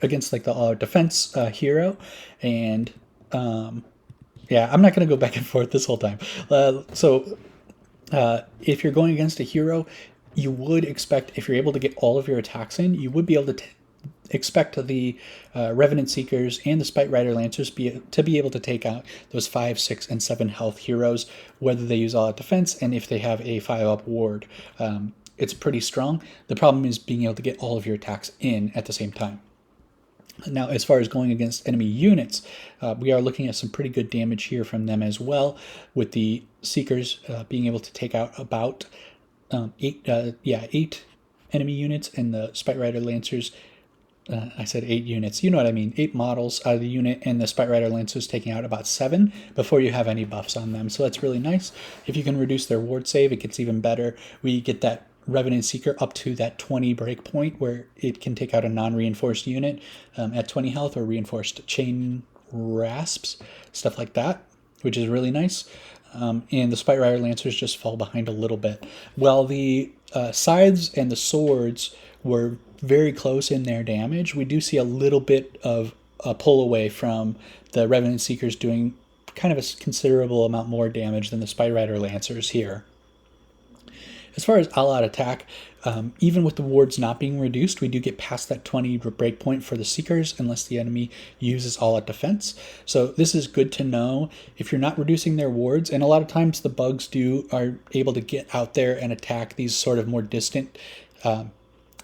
against like the defense hero. And yeah, I'm not going to go back and forth this whole time. If you're going against a hero, you would expect, if you're able to get all of your attacks in, you would be able to expect the Revenant Seekers and the Spite Rider Lancers to be able to take out those 5, 6, and 7 health heroes, whether they use all out defense and if they have a 5-up ward. It's pretty strong. The problem is being able to get all of your attacks in at the same time. Now, as far as going against enemy units, we are looking at some pretty good damage here from them as well, with the Seekers being able to take out about 8 enemy units, and the Spite Rider Lancers, I said 8 units, you know what I mean, 8 models out of the unit, and the Spite Rider Lancers taking out about 7 before you have any buffs on them. So that's really nice. If you can reduce their ward save, it gets even better. We get that Revenant Seeker up to that 20 breakpoint where it can take out a non-reinforced unit at 20 health, or reinforced chain rasps, stuff like that, which is really nice. And the Spite Rider Lancers just fall behind a little bit. While the scythes and the swords were very close in their damage, we do see a little bit of a pull away from the Revenant Seekers doing kind of a considerable amount more damage than the Spite Rider Lancers here. As far as all-out attack, even with the wards not being reduced, we do get past that 20 breakpoint for the Seekers unless the enemy uses all-out defense. So this is good to know if you're not reducing their wards, and a lot of times the bugs are able to get out there and attack these sort of more distant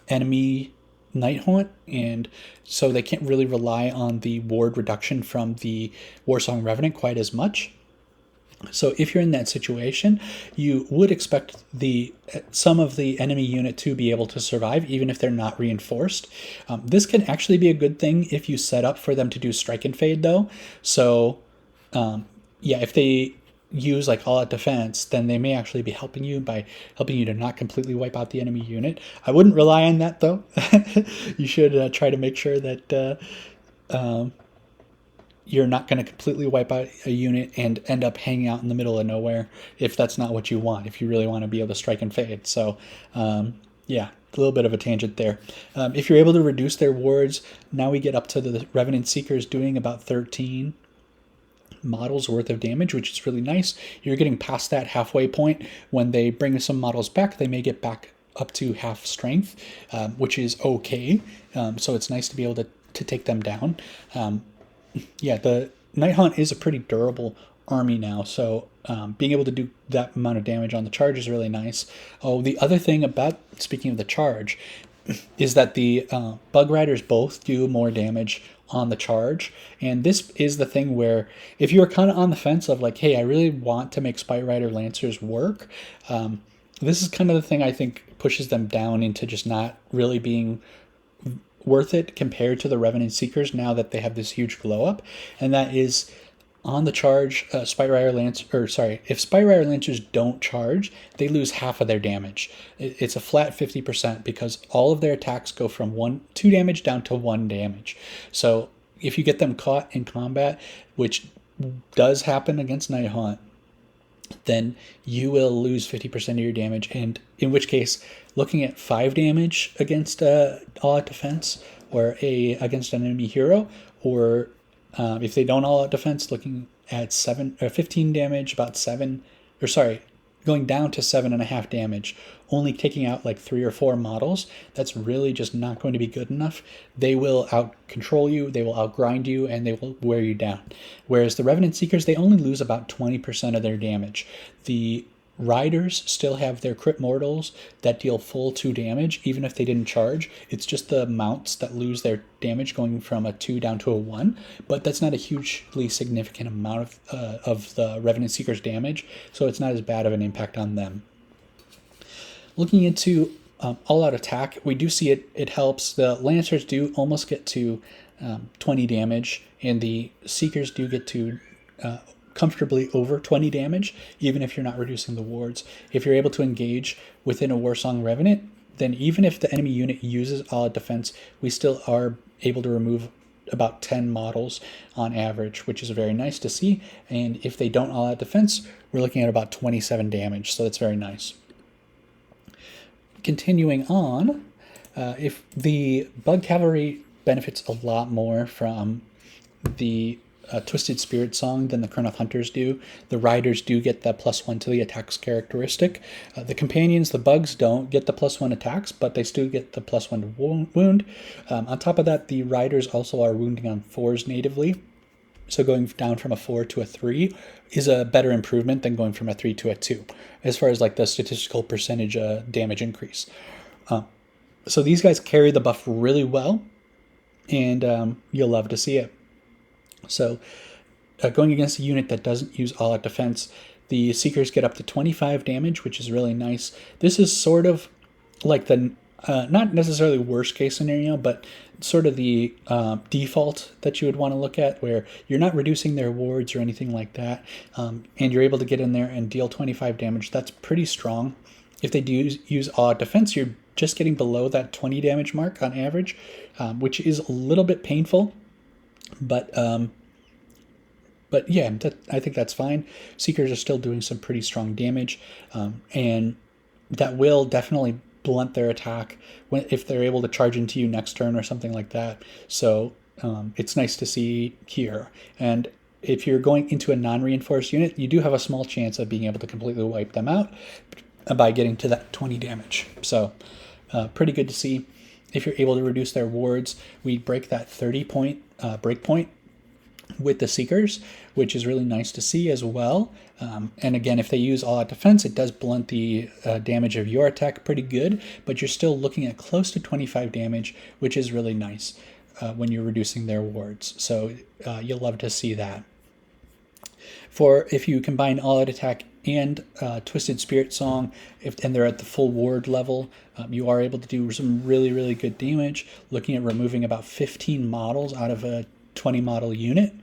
enemy Nighthaunt, and so they can't really rely on the ward reduction from the Warsong Revenant quite as much. So if you're in that situation, you would expect some of the enemy unit to be able to survive, even if they're not reinforced. This can actually be a good thing if you set up for them to do strike and fade, though. So if they use like all out defense, then they may actually be helping you to not completely wipe out the enemy unit. I wouldn't rely on that, though. You should try to make sure that you're not going to completely wipe out a unit and end up hanging out in the middle of nowhere if that's not what you want, if you really want to be able to strike and fade. So Yeah, a little bit of a tangent there. If you're able to reduce their wards, now we get up to the Revenant Seekers doing about 13 models worth of damage, which is really nice. You're getting past that halfway point. When they bring some models back, they may get back up to half strength, which is okay. So it's nice to be able to take them down. Yeah, the Nighthaunt is a pretty durable army now, so being able to do that amount of damage on the charge is really nice. Oh, the other thing about, speaking of the charge, is that the bug riders both do more damage on the charge, and this is the thing where if you're kind of on the fence of like, hey, I really want to make Spite Rider Lancers work, this is kind of the thing I think pushes them down into just not really being worth it compared to the Revenant Seekers now that they have this huge glow up, and that is on the charge, Spite Rider if Spite Rider Lancers don't charge, they lose half of their damage. It's a flat 50% because all of their attacks go from 2 damage down to 1 damage. So if you get them caught in combat, which does happen against Nighthaunt, then you will lose 50% of your damage, and in which case, looking at 5 damage against all-out defense or against an enemy hero, or if they don't all-out defense, looking at 15 damage, about 7, or sorry, going down to 7.5 damage, only taking out like 3 or 4 models, that's really just not going to be good enough. They will out-control you, they will out-grind you, and they will wear you down. Whereas the Revenant Seekers, they only lose about 20% of their damage. The Riders still have their crit mortals that deal full 2 damage, even if they didn't charge. It's just the mounts that lose their damage going from a 2 down to a 1, but that's not a hugely significant amount of the Revenant Seeker's damage, so it's not as bad of an impact on them. Looking into all-out attack, we do see it helps. The Lancers do almost get to 20 damage, and the Seekers do get to comfortably over 20 damage, even if you're not reducing the wards. If you're able to engage within a Warsong Revenant, then even if the enemy unit uses all-out defense, we still are able to remove about 10 models on average, which is very nice to see. And if they don't all-out defense, we're looking at about 27 damage, so that's very nice. Continuing on, if the Bug Cavalry benefits a lot more from the Twisted Spirit Song than the Kurnoth Hunters do. The Riders do get the +1 to the attacks characteristic. The Companions, the Bugs, don't get the +1 attacks, but they still get the +1 to wound. On top of that, the Riders also are wounding on 4s natively. So going down from a 4 to a 3 is a better improvement than going from a 3 to a 2, as far as like the statistical percentage damage increase. So these guys carry the buff really well, and you'll love to see it. So going against a unit that doesn't use all-out defense, the Seekers get up to 25 damage, which is really nice. This is sort of like the, not necessarily worst case scenario, but sort of the default that you would want to look at, where you're not reducing their wards or anything like that, and you're able to get in there and deal 25 damage. That's pretty strong. If they do use all-out defense, you're just getting below that 20 damage mark on average, which is a little bit painful. But yeah, I think that's fine. Seekers are still doing some pretty strong damage, and that will definitely blunt their attack if they're able to charge into you next turn or something like that. So it's nice to see here. And if you're going into a non-reinforced unit, you do have a small chance of being able to completely wipe them out by getting to that 20 damage. So pretty good to see. If you're able to reduce their wards, we break that 30-point breakpoint with the Seekers, which is really nice to see as well. And again, if they use all-out defense, it does blunt the damage of your attack pretty good, but you're still looking at close to 25 damage, which is really nice when you're reducing their wards. So you'll love to see that. If you combine all-out attack and Twisted Spirit Song, and they're at the full ward level, you are able to do some really, really good damage. Looking at removing about 15 models out of a 20 model unit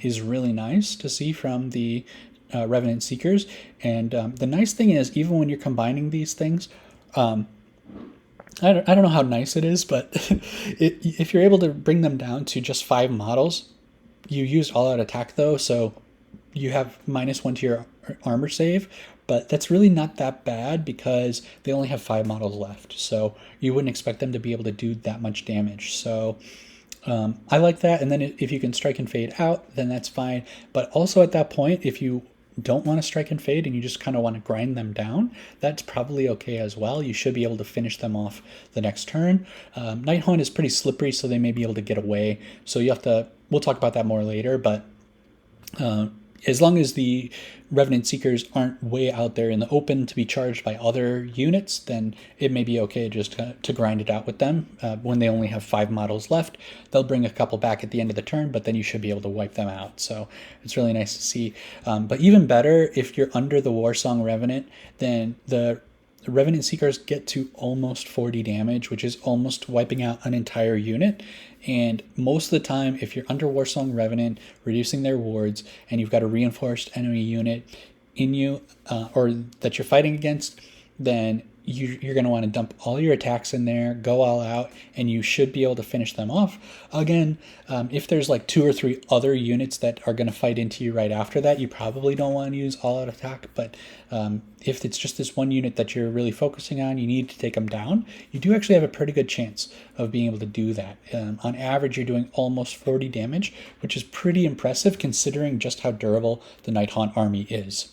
is really nice to see from the Revenant Seekers. And the nice thing is, even when you're combining these things, I don't know how nice it is, but if you're able to bring them down to just 5 models, you used all-out attack though, so you have -1 to your armor save, but that's really not that bad because they only have 5 models left. So you wouldn't expect them to be able to do that much damage. So I like that. And then if you can strike and fade out, then that's fine. But also at that point, if you don't want to strike and fade and you just kind of want to grind them down, that's probably okay as well. You should be able to finish them off the next turn. Nighthaunt is pretty slippery, so they may be able to get away. So you have to, we'll talk about that more later, but as long as the Revenant Seekers aren't way out there in the open to be charged by other units, then it may be okay just to grind it out with them. When they only have 5 models left, they'll bring a couple back at the end of the turn, but then you should be able to wipe them out. So it's really nice to see. But even better, if you're under the Warsong Revenant, then the Revenant Seekers get to almost 40 damage, which is almost wiping out an entire unit. And most of the time, if you're under Warsong Revenant, reducing their wards, and you've got a reinforced enemy unit in you, or that you're fighting against, then you're going to want to dump all your attacks in there, go all out, and you should be able to finish them off. Again, if there's like 2 or 3 other units that are going to fight into you right after that, you probably don't want to use all-out attack. But if it's just this one unit that you're really focusing on, you need to take them down, you do actually have a pretty good chance of being able to do that. On average, you're doing almost 40 damage, which is pretty impressive considering just how durable the Nighthaunt army is.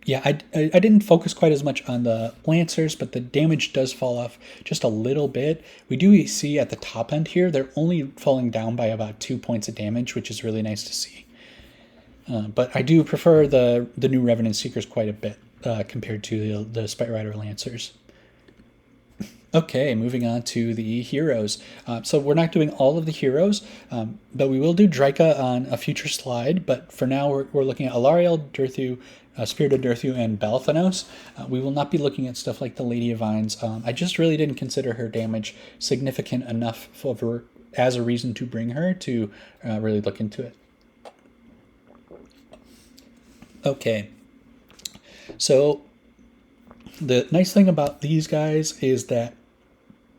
Yeah, I didn't focus quite as much on the Lancers, but the damage does fall off just a little bit. We do see at the top end here, they're only falling down by about 2 points of damage, which is really nice to see. But I do prefer the new Revenant Seekers quite a bit compared to the Spite Rider Lancers. Okay, moving on to the heroes. So we're not doing all of the heroes, but we will do Draika on a future slide. But for now, we're looking at Alarielle, Durthu, Spirit of Durthu, and Belthanos. We will not be looking at stuff like the Lady of Vines. I just really didn't consider her damage significant enough as a reason to bring her to really look into it. Okay, so the nice thing about these guys is that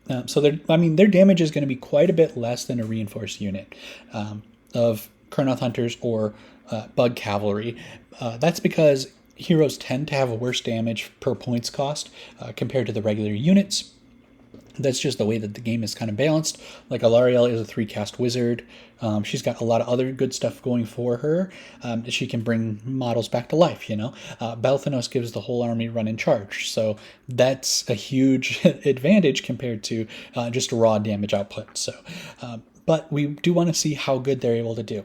their damage is going to be quite a bit less than a reinforced unit of Kurnoth Hunters or Bug Cavalry. That's because heroes tend to have worse damage per points cost compared to the regular units. That's just the way that the game is kind of balanced. Like Alarielle is a 3-cast wizard. She's got a lot of other good stuff going for her. She can bring models back to life, you know. Belthanos gives the whole army run and charge. So that's a huge advantage compared to just raw damage output. So, but we do want to see how good they're able to do.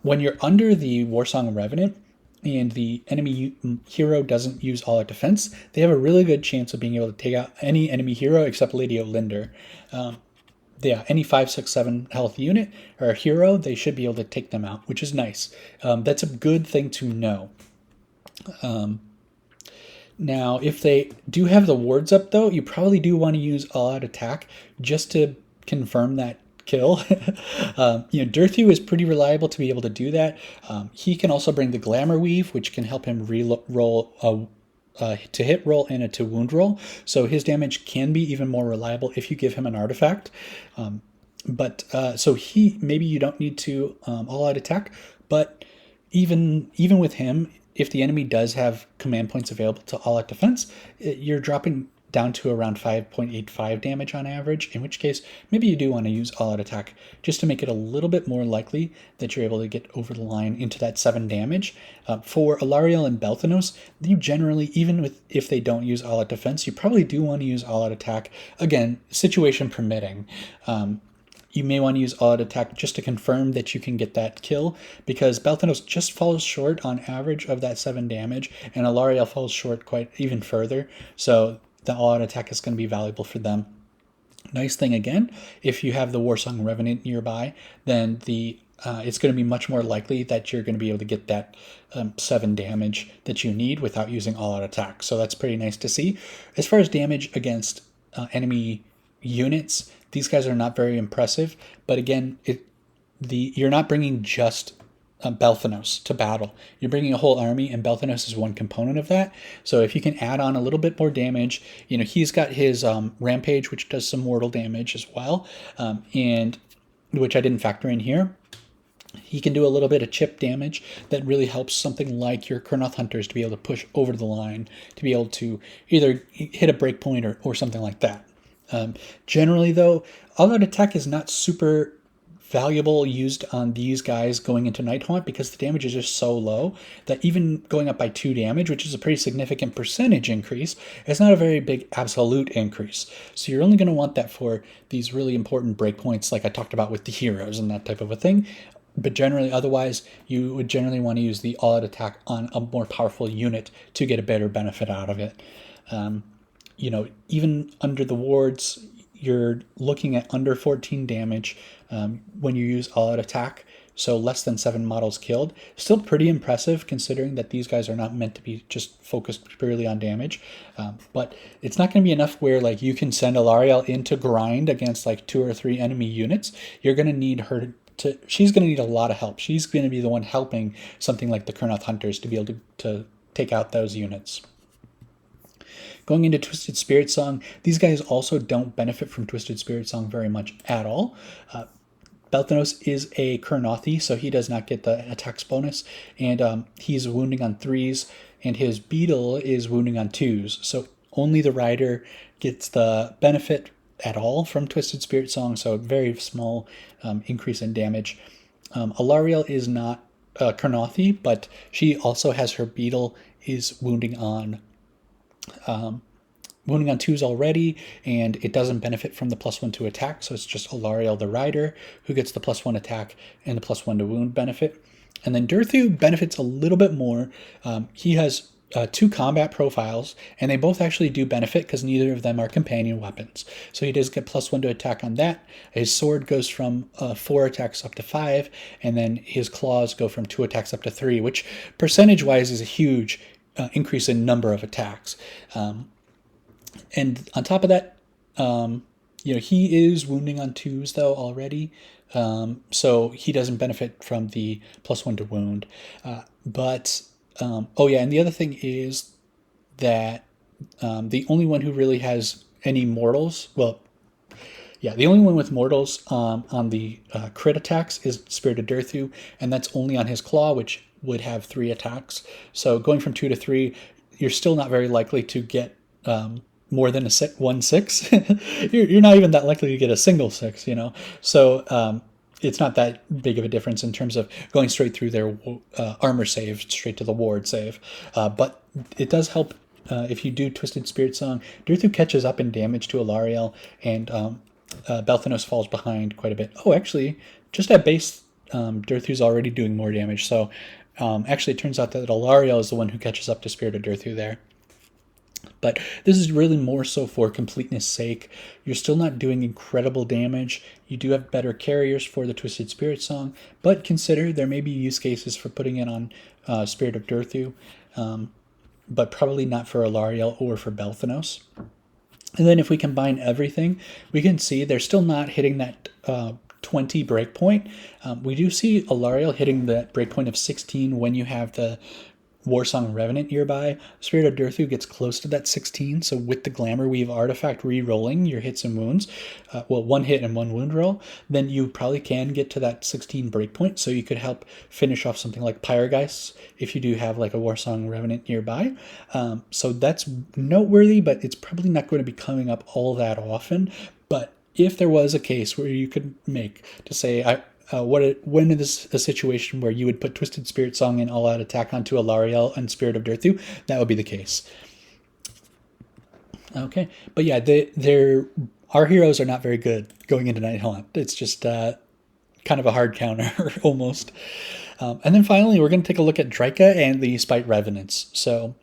When you're under the Warsong Revenant, and the enemy hero doesn't use all-out defense, they have a really good chance of being able to take out any enemy hero except Lady Olinder. Yeah, any 5, 6, 7 health unit or hero, they should be able to take them out, which is nice. That's a good thing to know. Now, if they do have the wards up, though, you probably do want to use all-out attack just to confirm that kill. Durthu is pretty reliable to be able to do that. He can also bring the Glamour Weave, which can help him roll to hit roll and a to wound roll. So his damage can be even more reliable if you give him an artifact. So maybe you don't need to all-out attack, but even with him, if the enemy does have command points available to all-out defense, you're dropping down to around 5.85 damage on average, in which case maybe you do want to use all-out attack just to make it a little bit more likely that you're able to get over the line into that 7 damage. For Alarielle and Belthanos, you generally, even if they don't use all-out defense, you probably do want to use all-out attack. Again, situation permitting. You may want to use all-out attack just to confirm that you can get that kill, because Belthanos just falls short on average of that 7 damage, and Alarielle falls short quite even further. So the all-out attack is going to be valuable for them. Nice thing again, if you have the Warsong Revenant nearby, then it's going to be much more likely that you're going to be able to get that 7 damage that you need without using all-out attack. So that's pretty nice to see. As far as damage against enemy units, these guys are not very impressive. But again, you're not bringing just Belthanos to battle. You're bringing a whole army, and Belthanos is one component of that. So if you can add on a little bit more damage, he's got his Rampage, which does some mortal damage as well, and which I didn't factor in here. He can do a little bit of chip damage that really helps something like your Kurnoth hunters to be able to push over the line, to be able to either hit a breakpoint or something like that. Generally, though, all-out attack is not super valuable used on these guys going into Nighthaunt because the damage is just so low that even going up by 2 damage, which is a pretty significant percentage increase, is not a very big absolute increase. So you're only going to want that for these really important breakpoints like I talked about with the heroes and that type of a thing. But generally, otherwise, you would generally want to use the all-out attack on a more powerful unit to get a better benefit out of it. Even under the wards, you're looking at under 14 damage when you use all-out attack, so less than 7 models killed. Still pretty impressive considering that these guys are not meant to be just focused purely on damage. But it's not going to be enough where like you can send Alarielle in to grind against like 2 or 3 enemy units. You're going to need her she's going to need a lot of help. She's going to be the one helping something like the Kurnoth hunters to be able to take out those units. Going into Twisted Spirit Song, these guys also don't benefit from Twisted Spirit Song very much at all. Belthanos is a Kurnothi, so he does not get the attacks bonus, and he's wounding on 3s, and his beetle is wounding on 2s. So only the rider gets the benefit at all from Twisted Spirit Song, so a very small increase in damage. Alarielle is not Kurnothi, but she also has her beetle is wounding on 2s already, and it doesn't benefit from the +1 to attack, so it's just Alarielle the rider who gets the +1 attack and the +1 to wound benefit. And then durthu benefits a little bit more. He has 2 combat profiles, and they both actually do benefit because neither of them are companion weapons. So he does get +1 to attack on that. His sword goes from 4 attacks up to 5, and then his claws go from 2 attacks up to 3, which percentage-wise is a huge increase in number of attacks. And on top of that, he is wounding on 2s though already, so he doesn't benefit from the +1 to wound. And the other thing is that the only one who really has any mortals, the only one with mortals on the crit attacks is Spirit of Durthu, and that's only on his claw, which would have 3 attacks. So going from 2 to 3, you're still not very likely to get more than 1 6. You're not even that likely to get a single 6, So it's not that big of a difference in terms of going straight through their armor save, straight to the ward save. But it does help if you do Twisted Spirit Song. Durthu catches up in damage to Alarielle, and belthanos falls behind quite a bit. Oh, actually, just at base, Durthu's already doing more damage. So actually, it turns out that Alarielle is the one who catches up to Spirit of Durthu there. But this is really more so for completeness sake. You're still not doing incredible damage. You do have better carriers for the Twisted Spirit Song, but consider there may be use cases for putting it on Spirit of Durthu, but probably not for Alarielle or for belthanos. And then if we combine everything, we can see they're still not hitting that 20 breakpoint. We do see Alarielle hitting that breakpoint of 16 when you have the Warsong Revenant nearby. Spirit of Durthu gets close to that 16, so with the Glamour Weave artifact re-rolling your hits and wounds, 1 hit and 1 wound roll, then you probably can get to that 16 breakpoint, so you could help finish off something like Pyregeists if you do have like a Warsong Revenant nearby. So that's noteworthy, but it's probably not going to be coming up all that often. But if there was a case where you could make to say, when is a situation where you would put Twisted Spirit Song and All Out Attack onto Alarielle and Spirit of Durthu, that would be the case. Okay, but yeah, our heroes are not very good going into Nighthaunt. It's just kind of a hard counter, almost. And then finally, we're going to take a look at Draika and the Spite Revenants. So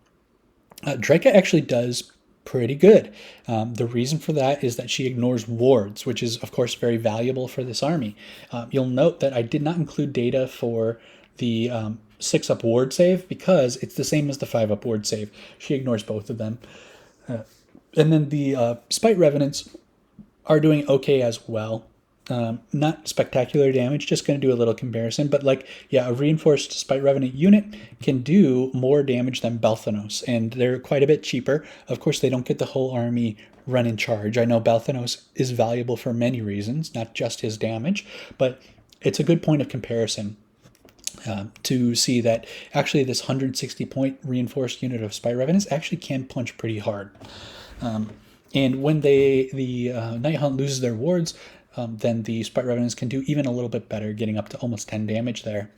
Draika actually does pretty good. The reason for that is that she ignores wards, which is, of course, very valuable for this army. You'll note that I did not include data for the 6-up ward save because it's the same as the 5-up ward save. She ignores both of them. And then the Spite Revenants are doing okay as well. Not spectacular damage, just going to do a little comparison, but a reinforced Spite Revenant unit can do more damage than belthanos, and they're quite a bit cheaper. Of course, they don't get the whole army run in charge. I know belthanos is valuable for many reasons, not just his damage, but it's a good point of comparison to see that actually this 160 point reinforced unit of Spite Revenants actually can punch pretty hard. And when the Nighthaunt loses their wards, then the Spite Revenants can do even a little bit better, getting up to almost 10 damage there.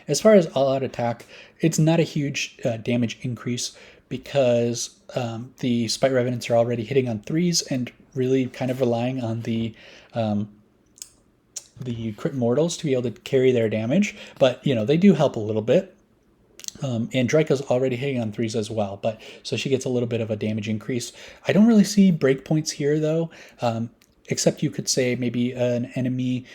As far as all-out attack, it's not a huge damage increase because the Spite Revenants are already hitting on 3s and really kind of relying on the crit mortals to be able to carry their damage. But, you know, they do help a little bit. And Draika's already hitting on 3s as well, but so she gets a little bit of a damage increase. I don't really see breakpoints here, though, except you could say maybe an enemy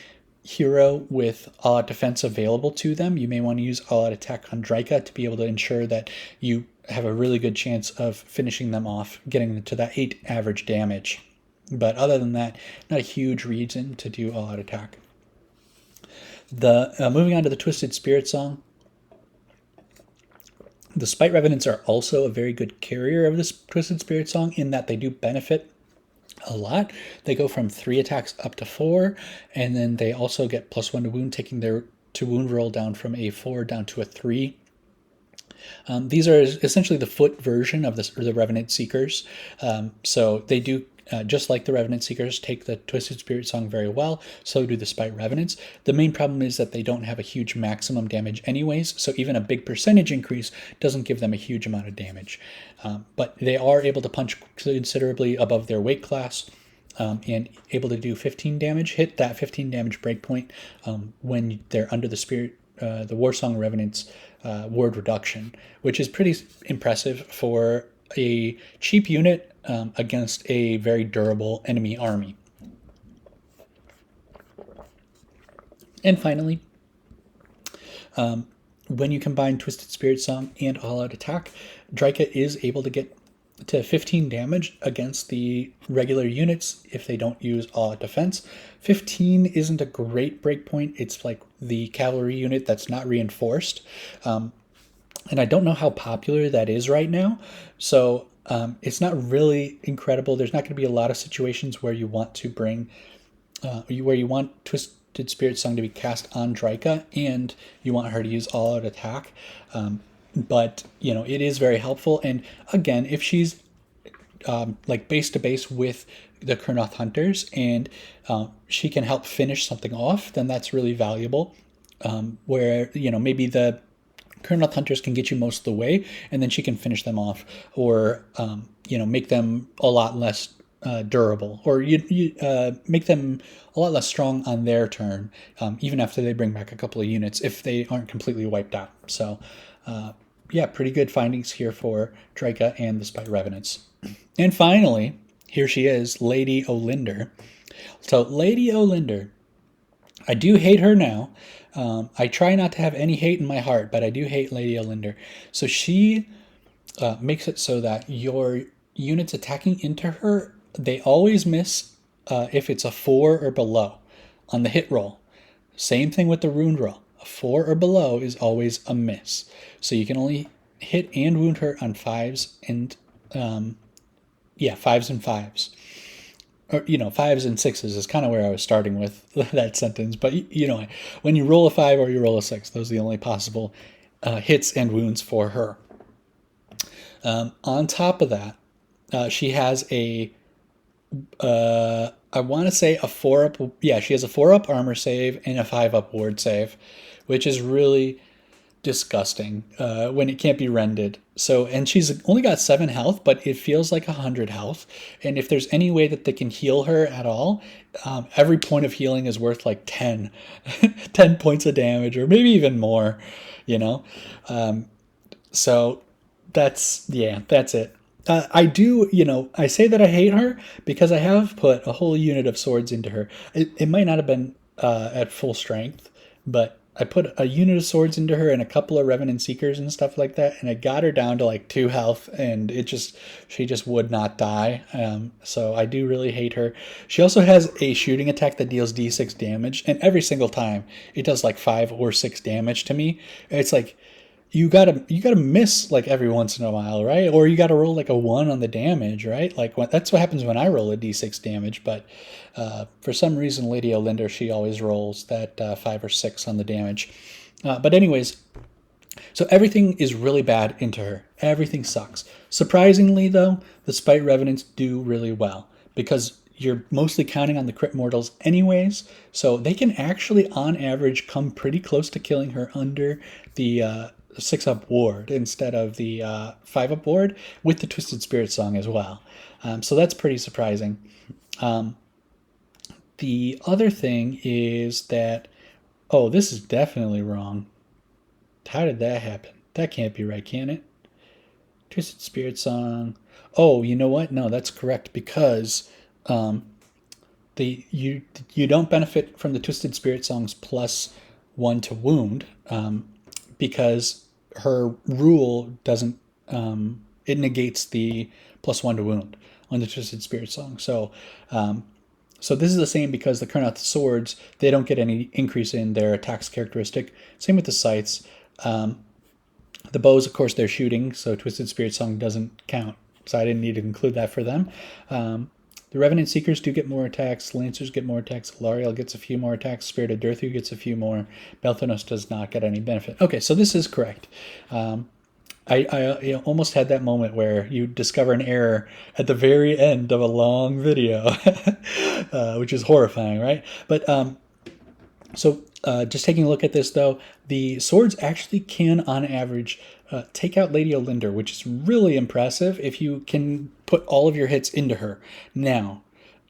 hero with all-out defense available to them. You may want to use all-out attack on Draika to be able to ensure that you have a really good chance of finishing them off, getting them to that 8 average damage. But other than that, not a huge reason to do all-out attack. Moving on to the Twisted Spirit Song. The Spite Revenants are also a very good carrier of this Twisted Spirit Song in that they do benefit a lot. They go from 3 attacks up to 4, and then they also get +1 to wound, taking their to wound roll down from a 4 down to a 3. These are essentially the foot version of the Revenant Seekers. So they do, just like the Revenant Seekers, take the Twisted Spirit Song very well. So do the Spite Revenants. The main problem is that they don't have a huge maximum damage anyways, so even a big percentage increase doesn't give them a huge amount of damage. But they are able to punch considerably above their weight class, and able to do 15 damage, hit that 15 damage breakpoint when they're under the Warsong Revenant's ward reduction, which is pretty impressive for a cheap unit against a very durable enemy army. And finally, when you combine Twisted Spirit Song and All-Out Attack, Draika is able to get to 15 damage against the regular units if they don't use All-Out Defense. 15 isn't a great breakpoint. It's like the cavalry unit that's not reinforced. And I don't know how popular that is right now. So it's not really incredible. There's not going to be a lot of situations where you want to bring, where you want Twisted Spirit Song to be cast on Draika and you want her to use All-Out Attack. But, you know, it is very helpful. And again, if she's like base to base with the Kurnoth hunters and she can help finish something off, then that's really valuable. Where, you know, maybe the Kurnoth hunters can get you most of the way and then she can finish them off, or, you know, make them a lot less durable, or you make them a lot less strong on their turn, even after they bring back a couple of units if they aren't completely wiped out. So, yeah, pretty good findings here for Draika and the Spite Revenants. And finally, here she is, Lady Olinder. So Lady Olinder, I do hate her now. I try not to have any hate in my heart, but I do hate Lady Olinder. So she makes it so that your units attacking into her, they always miss if it's a 4 or below on the hit roll. Same thing with the wound roll. A 4 or below is always a miss. So you can only hit and wound her on 5s and 5s and 5s. Or, you know, 5s and 6s is kind of where I was starting with that sentence. But, you know, when you roll a 5 or you roll a 6, those are the only possible hits and wounds for her. On top of that, she has a, I want to say a 4-up, she has a 4-up armor save and a 5-up ward save, which is really disgusting when it can't be rended. So, and she's only got 7 health, but it feels like 100 health. And if there's any way that they can heal her at all, every point of healing is worth like 10 points of damage, or maybe even more, you know? So that's it. I do, you know, I say that I hate her because I have put a whole unit of swords into her. It might not have been at full strength, but I put a unit of swords into her and a couple of Revenant Seekers and stuff like that, and I got her down to like 2 health, and she just would not die. So I do really hate her. She also has a shooting attack that deals d6 damage, and every single time it does like 5 or 6 damage to me. It's like, you gotta miss like every once in a while, right? Or you gotta roll like a 1 on the damage, right? Like that's what happens when I roll a d6 damage. But for some reason, Lady Olinda, she always rolls that 5 or 6 on the damage. But anyways, so everything is really bad into her. Everything sucks. Surprisingly, though, the Spite Revenants do really well because you're mostly counting on the crit mortals anyways, so they can actually, on average, come pretty close to killing her under the 6-up ward instead of the 5-up ward with the Twisted Spirit Song as well. So that's pretty surprising. The other thing is that, oh, this is definitely wrong. How did that happen? That can't be right, can it? Twisted Spirit Song. Oh, you know what? No, that's correct because you don't benefit from the Twisted Spirit Song's +1 to wound because her rule doesn't. It negates the +1 to wound on the Twisted Spirit Song. So this is the same because the Kurnoth swords, they don't get any increase in their attacks characteristic. Same with the scythes. The bows, of course, they're shooting, so Twisted Spirit Song doesn't count. So I didn't need to include that for them. The Revenant Seekers do get more attacks. Lancers get more attacks. Alarielle gets a few more attacks. Spirit of Durthu gets a few more. Belthanos does not get any benefit. Okay, so this is correct. I almost had that moment where you discover an error at the very end of a long video, which is horrifying, right? But just taking a look at this, though, the swords actually can, on average, take out Lady Olinda, which is really impressive if you can put all of your hits into her. Now,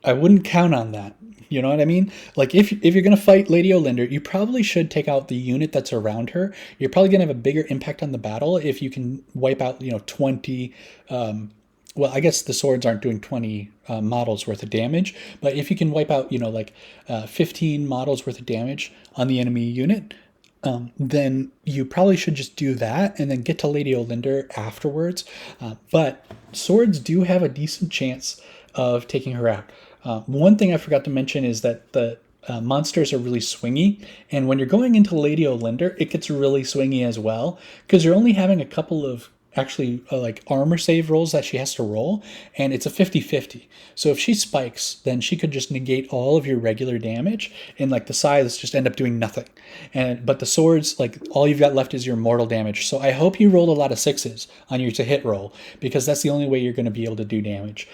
I wouldn't count on that. You know what I mean? Like, if you're going to fight Lady Olinda, you probably should take out the unit that's around her. You're probably going to have a bigger impact on the battle if you can wipe out, 20... well, I guess the swords aren't doing 20 models worth of damage, but if you can wipe out, 15 models worth of damage on the enemy unit, then you probably should just do that and then get to Lady Olinda afterwards. But swords do have a decent chance of taking her out. One thing I forgot to mention is that the monsters are really swingy, and when you're going into Lady Olinda, it gets really swingy as well, because you're only having a couple of actually like armor save rolls that she has to roll, and it's a 50-50. So if she spikes, then she could just negate all of your regular damage, and like the scythes just end up doing nothing. But the swords, like all you've got left is your mortal damage. So I hope you rolled a lot of 6s on your to hit roll, because that's the only way you're going to be able to do damage.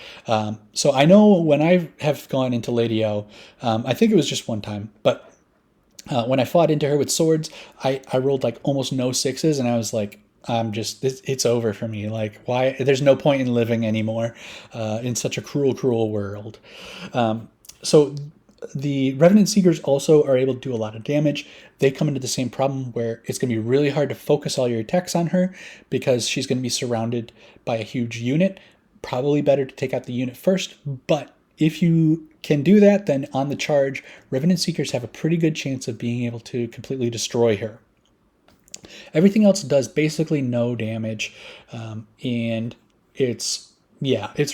So I know when I have gone into Lady O, I think it was just one time, but when I fought into her with swords, I rolled like almost no 6s, and I was like, it's over for me. Like, why? There's no point in living anymore in such a cruel world. So the Revenant Seekers also are able to do a lot of damage. They come into the same problem where it's going to be really hard to focus all your attacks on her because she's going to be surrounded by a huge unit. Probably better to take out the unit first, but if you can do that, then on the charge, Revenant Seekers have a pretty good chance of being able to completely destroy her. Everything else does basically no damage, and it's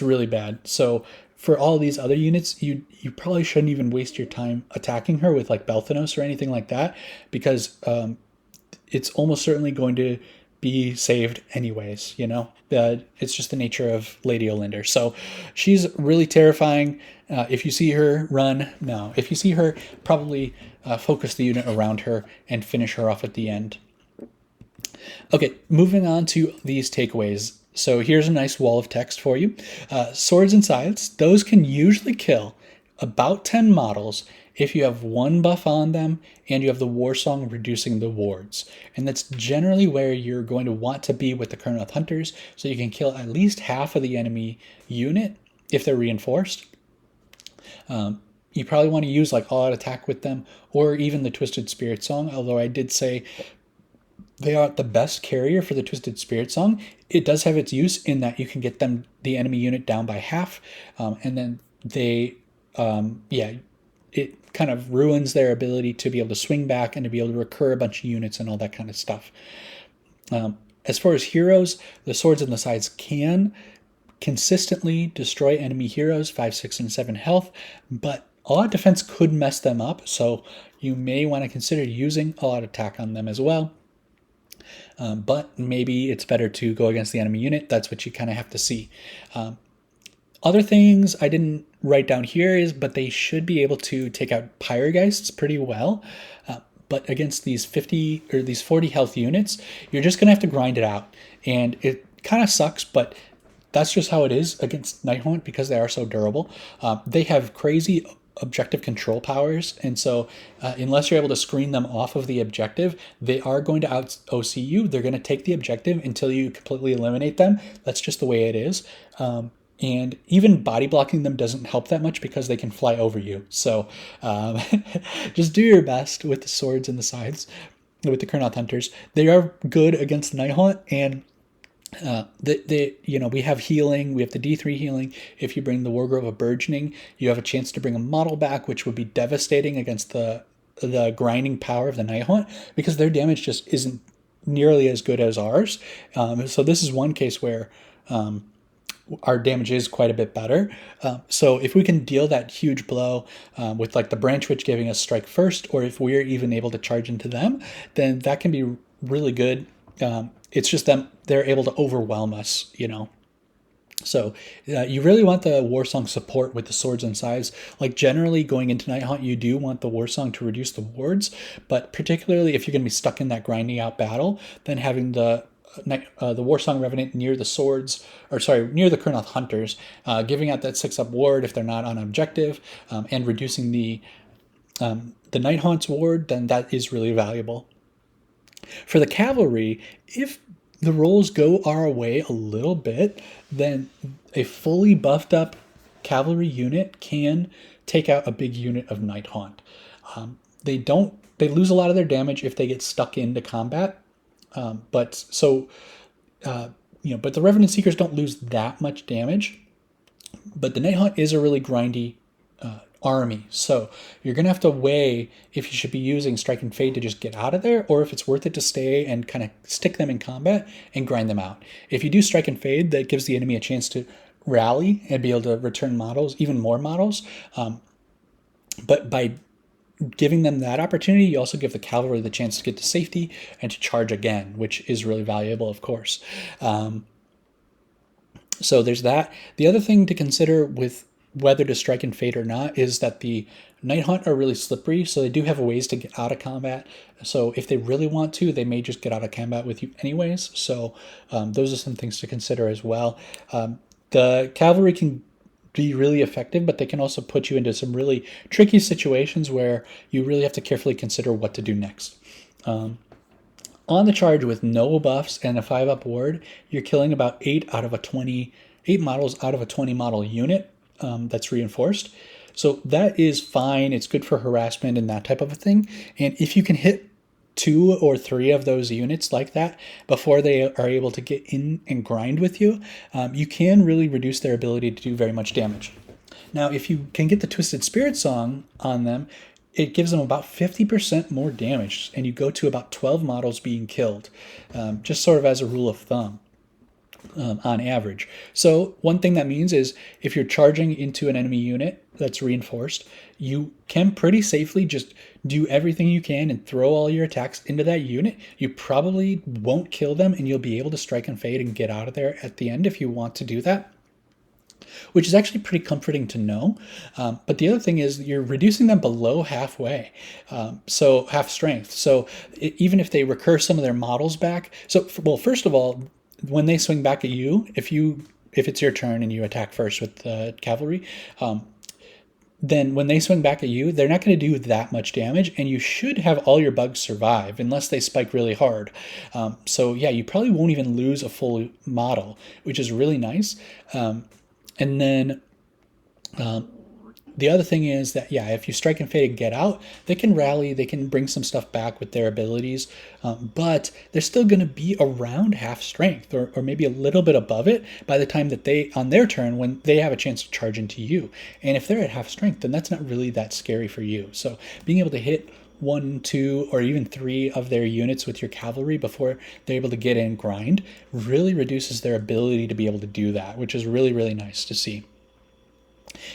really bad. So for all these other units, you probably shouldn't even waste your time attacking her with like Belthanos or anything like that, because it's almost certainly going to be saved anyways. It's just the nature of Lady Olinda. So she's really terrifying. If you see her, run. No, if you see her, probably focus the unit around her and finish her off at the end. Okay, moving on to these takeaways. So here's a nice wall of text for you. Swords and scythes, those can usually kill about 10 models if you have 1 buff on them and you have the war song reducing the wards. And that's generally where you're going to want to be with the Kurnoth Hunters, so you can kill at least half of the enemy unit if they're reinforced. You probably want to use like all-out attack with them, or even the Twisted Spirit Song, although I did say they aren't the best carrier for the Twisted Spirit Song. It does have its use in that you can get the enemy unit down by half, and then it kind of ruins their ability to be able to swing back and to be able to recur a bunch of units and all that kind of stuff. As far as heroes, the swords and the scythes can consistently destroy enemy heroes, 5, 6, and 7 health, but all-out defense could mess them up, so you may want to consider using all-out attack on them as well. but maybe it's better to go against the enemy unit. That's what you kind of have to see. Other things I didn't write down here but they should be able to take out Pyrogeists pretty well. But against these 50 or these 40 health units, you're just going to have to grind it out. And it kind of sucks, but that's just how it is against Nighthaunt because they are so durable. They have crazy objective control powers, and so unless you're able to screen them off of the objective, they are going to out OC you. They're going to take the objective until you completely eliminate them. That's just the way it is. And even body blocking them doesn't help that much because they can fly over you. So just do your best with the swords and the scythes, with the Kurnoth hunters. They are good against the Nighthaunt, and we have healing. We have the D3 healing. If you bring the Wargrove of Burgeoning, you have a chance to bring a model back, which would be devastating against the grinding power of the Nighthaunt because their damage just isn't nearly as good as ours. So this is one case where our damage is quite a bit better. So if we can deal that huge blow with like the branchwych giving us strike first, or if we're even able to charge into them, then that can be really good. It's just them, they're able to overwhelm us, So you really want the Warsong support with the swords and scythes. Like generally going into Nighthaunt, you do want the Warsong to reduce the wards, but particularly if you're going to be stuck in that grinding out battle, then having the Warsong Revenant near the swords, near the Kurnoth hunters, giving out that 6-up ward if they're not on objective, and reducing the Nighthaunt's ward, then that is really valuable. For the cavalry, if the rolls go our way a little bit, then a fully buffed up cavalry unit can take out a big unit of Nighthaunt. They lose a lot of their damage if they get stuck into combat. But the Revenant Seekers don't lose that much damage, but the Nighthaunt is a really grindy army. So you're going to have to weigh if you should be using Strike and Fade to just get out of there, or if it's worth it to stay and kind of stick them in combat and grind them out. If you do Strike and Fade, that gives the enemy a chance to rally and be able to return models, even more models. But by giving them that opportunity, you also give the cavalry the chance to get to safety and to charge again, which is really valuable, of course. So there's that. The other thing to consider with whether to Strike and Fade or not is that the Nighthaunt are really slippery, so they do have ways to get out of combat. So if they really want to, they may just get out of combat with you anyways. So those are some things to consider as well. The cavalry can be really effective, but they can also put you into some really tricky situations where you really have to carefully consider what to do next. On the charge with no buffs and a 5-up ward, you're killing about 8 models out of a 20 model unit that's reinforced. So that is fine. It's good for harassment and that type of a thing. And if you can hit 2 or 3 of those units like that before they are able to get in and grind with you, you can really reduce their ability to do very much damage. Now, if you can get the Twisted Spirit Song on them, it gives them about 50% more damage, and you go to about 12 models being killed, just sort of as a rule of thumb. On average. So one thing that means is if you're charging into an enemy unit that's reinforced, you can pretty safely just do everything you can and throw all your attacks into that unit. You probably won't kill them, and you'll be able to Strike and Fade and get out of there at the end if you want to do that, which is actually pretty comforting to know. But the other thing is you're reducing them below halfway, so half strength. So even if they recur some of their models back, first of all, when they swing back at you, if it's your turn and you attack first with the cavalry, then when they swing back at you, they're not going to do that much damage, and you should have all your bugs survive unless they spike really hard. So yeah, you probably won't even lose a full model, which is really nice. And then the other thing is that, yeah, if you Strike and Fade and get out, they can rally, they can bring some stuff back with their abilities, but they're still going to be around half strength or maybe a little bit above it by the time that they, on their turn, when they have a chance to charge into you. And if they're at half strength, then that's not really that scary for you. So being able to hit 1, 2, or even 3 of their units with your cavalry before they're able to get in and grind really reduces their ability to be able to do that, which is really, really nice to see.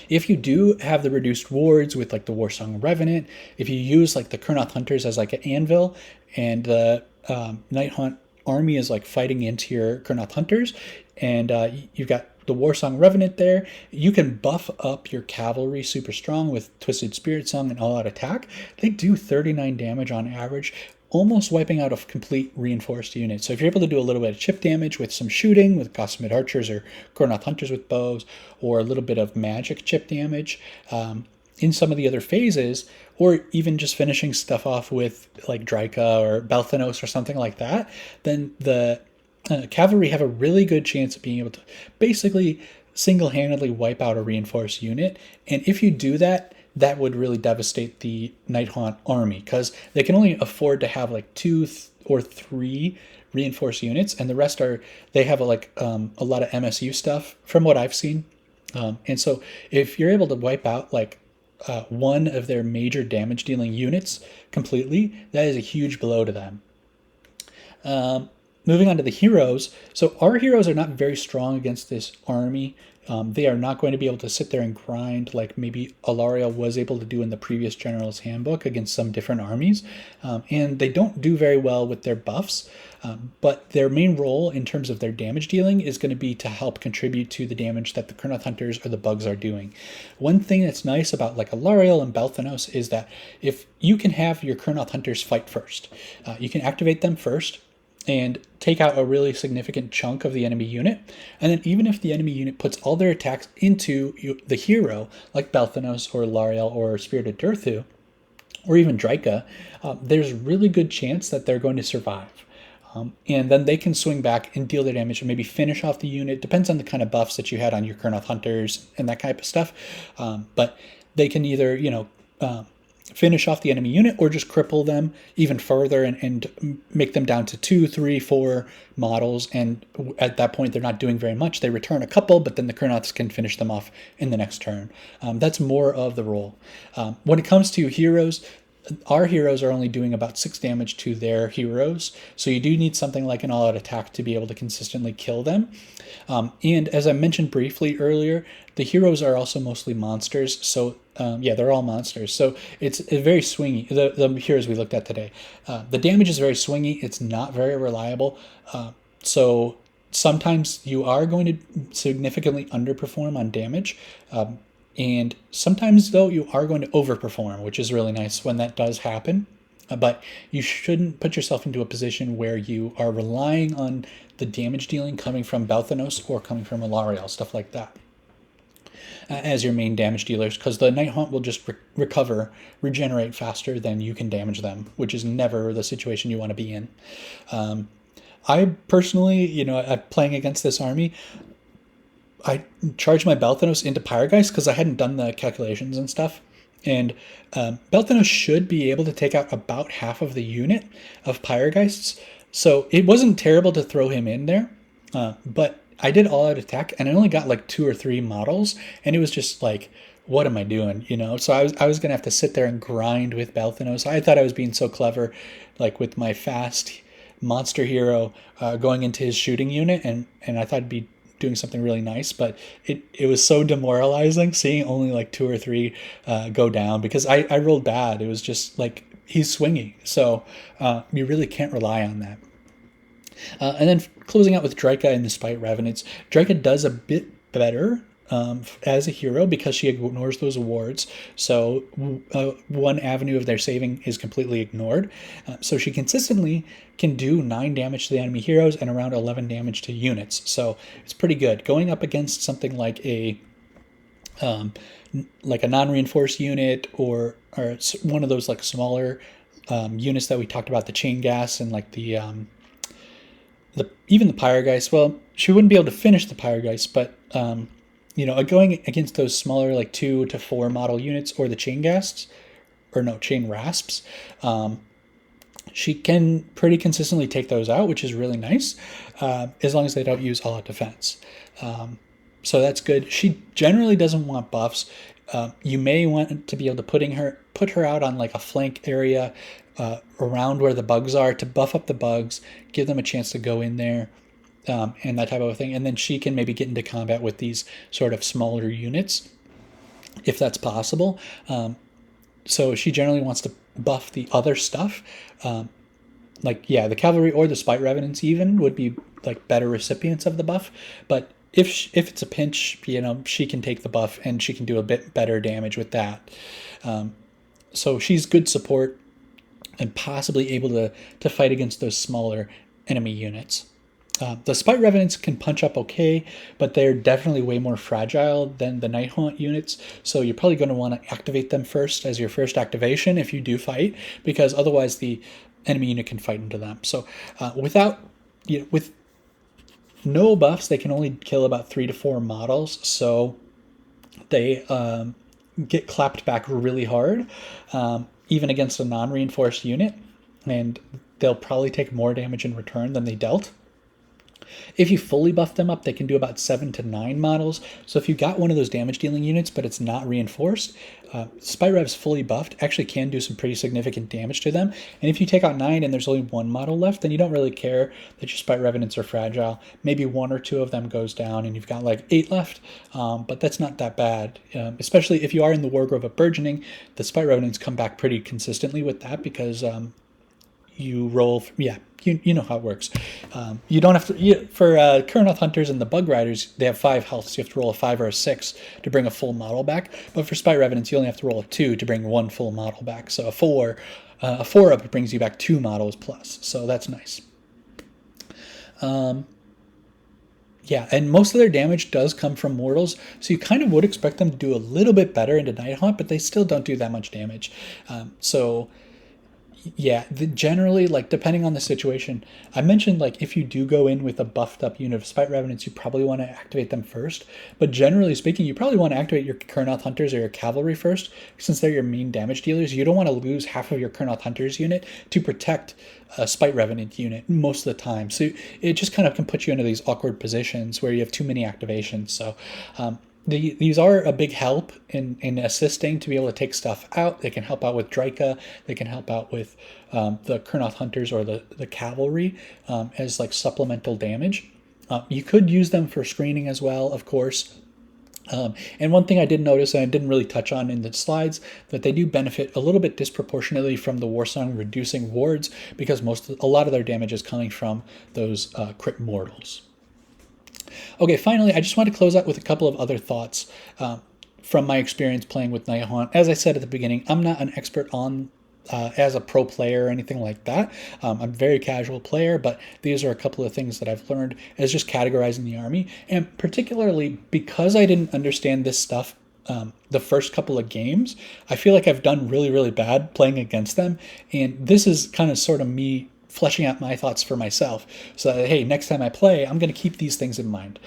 If you do have the reduced wards with like the Warsong Revenant, if you use like the Kurnoth Hunters as like an anvil, and the Nighthaunt army is like fighting into your Kurnoth hunters, and you've got the Warsong Revenant there. You can buff up your cavalry super strong with Twisted Spirit Song and All Out Attack. They do 39 damage on average, almost wiping out a complete reinforced unit. So if you're able to do a little bit of chip damage with some shooting, with Gossamed Archers or Kurnoth Hunters with bows, or a little bit of magic chip damage in some of the other phases, or even just finishing stuff off with like Dryka or Belthanos or something like that, then the cavalry have a really good chance of being able to basically single-handedly wipe out a reinforced unit. And if you do that, that would really devastate the Nighthaunt army, because they can only afford to have like 2 or 3 reinforced units, and the rest they have a lot of MSU stuff from what I've seen. And so if you're able to wipe out like one of their major damage dealing units completely, that is a huge blow to them. Moving on to the heroes. So our heroes are not very strong against this army. They are not going to be able to sit there and grind like maybe Alarielle was able to do in the previous General's Handbook against some different armies. And they don't do very well with their buffs. But their main role in terms of their damage dealing is going to be to help contribute to the damage that the Kurnoth Hunters or the bugs are doing. One thing that's nice about like Alarielle and Belthanos is that if you can have your Kurnoth Hunters fight first, you can activate them first and take out a really significant chunk of the enemy unit. And then even if the enemy unit puts all their attacks into the hero, like Belthanos or Alarielle or Spirited Durthu, or even Dryka, there's really good chance that they're going to survive. And then they can swing back and deal their damage and maybe finish off the unit. Depends on the kind of buffs that you had on your Kurnoth Hunters and that type of stuff. But they can either, finish off the enemy unit or just cripple them even further and make them down to 2, 3, 4 models. And at that point, they're not doing very much. They return a couple, but then the Kurnoths can finish them off in the next turn. That's more of the role. When it comes to heroes, our heroes are only doing about 6 damage to their heroes, so you do need something like an all-out attack to be able to consistently kill them. And as I mentioned briefly earlier, the heroes are also mostly monsters, so they're all monsters. So it's very swingy, the heroes we looked at today. The damage is very swingy, it's not very reliable, so sometimes you are going to significantly underperform on damage. And sometimes, though, you are going to overperform, which is really nice when that does happen. But you shouldn't put yourself into a position where you are relying on the damage dealing coming from Belthanos or coming from Alarielle, stuff like that, as your main damage dealers, because the Nighthaunt will just regenerate faster than you can damage them, which is never the situation you want to be in. I personally, playing against this army, I charged my Belthanos into Pyregeist because I hadn't done the calculations and stuff. And Belthanos should be able to take out about half of the unit of Pyregeists. So it wasn't terrible to throw him in there. But I did all-out attack, and I only got like 2 or 3 models. And it was just like, what am I doing? So I was going to have to sit there and grind with Belthanos. I thought I was being so clever, like with my fast monster hero going into his shooting unit. And I thought it'd be doing something really nice, but it was so demoralizing seeing only like 2 or 3 go down, because I rolled bad. It was just like, he's swinging, so you really can't rely on that. And then closing out with Dryka and the Spite Revenants, Dryka does a bit better as a hero because she ignores those awards. So one avenue of their saving is completely ignored. So she consistently can do 9 damage to the enemy heroes and around 11 damage to units. So it's pretty good. Going up against something like a non-reinforced unit or one of those like smaller units that we talked about, the chain gas and like even the Pyregeist. Well, she wouldn't be able to finish the Pyregeist, but going against those smaller like 2 to 4 model units or the chain rasps, she can pretty consistently take those out, which is really nice, as long as they don't use all-out defense. So that's good. She generally doesn't want buffs. You may want to be able to put her out on like a flank area around where the bugs are to buff up the bugs, give them a chance to go in there, and that type of thing. And then she can maybe get into combat with these sort of smaller units, if that's possible. So she generally wants to buff the other stuff, like, yeah, the cavalry or the spite revenants even would be like better recipients of the buff. But if it's a pinch, she can take the buff and she can do a bit better damage with that. So she's good support and possibly able to fight against those smaller enemy units. The Spite Revenants can punch up okay, but they're definitely way more fragile than the Nighthaunt units, so you're probably going to want to activate them first as your first activation if you do fight, because otherwise the enemy unit can fight into them. So with no buffs, they can only kill about 3 to 4 models, so they get clapped back really hard, even against a non-reinforced unit, and they'll probably take more damage in return than they dealt. If you fully buff them up, they can do about 7 to 9 models. So if you got one of those damage dealing units, but it's not reinforced, Spite Revs fully buffed actually can do some pretty significant damage to them. And if you take out 9 and there's only 1 model left, then you don't really care that your Spite Revenants are fragile. Maybe 1 or 2 of them goes down and you've got like 8 left, but that's not that bad. Especially if you are in the Wargrove of Burgeoning, the Spite Revenants come back pretty consistently with that because you roll, you know how it works. You don't have to, for kurnoth hunters and the bug riders, they have 5 health, so you have to roll a 5 or a 6 to bring a full model back. But for Spite Revenants, you only have to roll a 2 to bring 1 full model back. So a 4 up brings you back 2 models plus. So that's nice. Yeah, and most of their damage does come from mortals, so you kind of would expect them to do a little bit better into Nighthaunt, but they still don't do that much damage. Yeah, generally, like, depending on the situation, I mentioned, like, if you do go in with a buffed up unit of Spite Revenants, you probably want to activate them first. But generally speaking, you probably want to activate your Kurnoth Hunters or your Cavalry first, since they're your main damage dealers. You don't want to lose half of your Kurnoth Hunters unit to protect a Spite Revenant unit most of the time. So it just kind of can put you into these awkward positions where you have too many activations. So, these are a big help in assisting to be able to take stuff out. They can help out with Draika. They can help out with the Kurnoth Hunters or the Cavalry as like supplemental damage. You could use them for screening as well, of course. And one thing I did notice, and I didn't really touch on in the slides, that they do benefit a little bit disproportionately from the Warsong reducing wards, because a lot of their damage is coming from those crit mortals. Okay, finally, I just want to close out with a couple of other thoughts from my experience playing with Nighthaunt. As I said at the beginning, I'm not an expert on as a pro player or anything like that. I'm a very casual player, but these are a couple of things that I've learned as just categorizing the army. And particularly because I didn't understand this stuff the first couple of games, I feel like I've done really, really bad playing against them. And this is kind of sort of me fleshing out my thoughts for myself, so that, hey, next time I play, I'm going to keep these things in mind.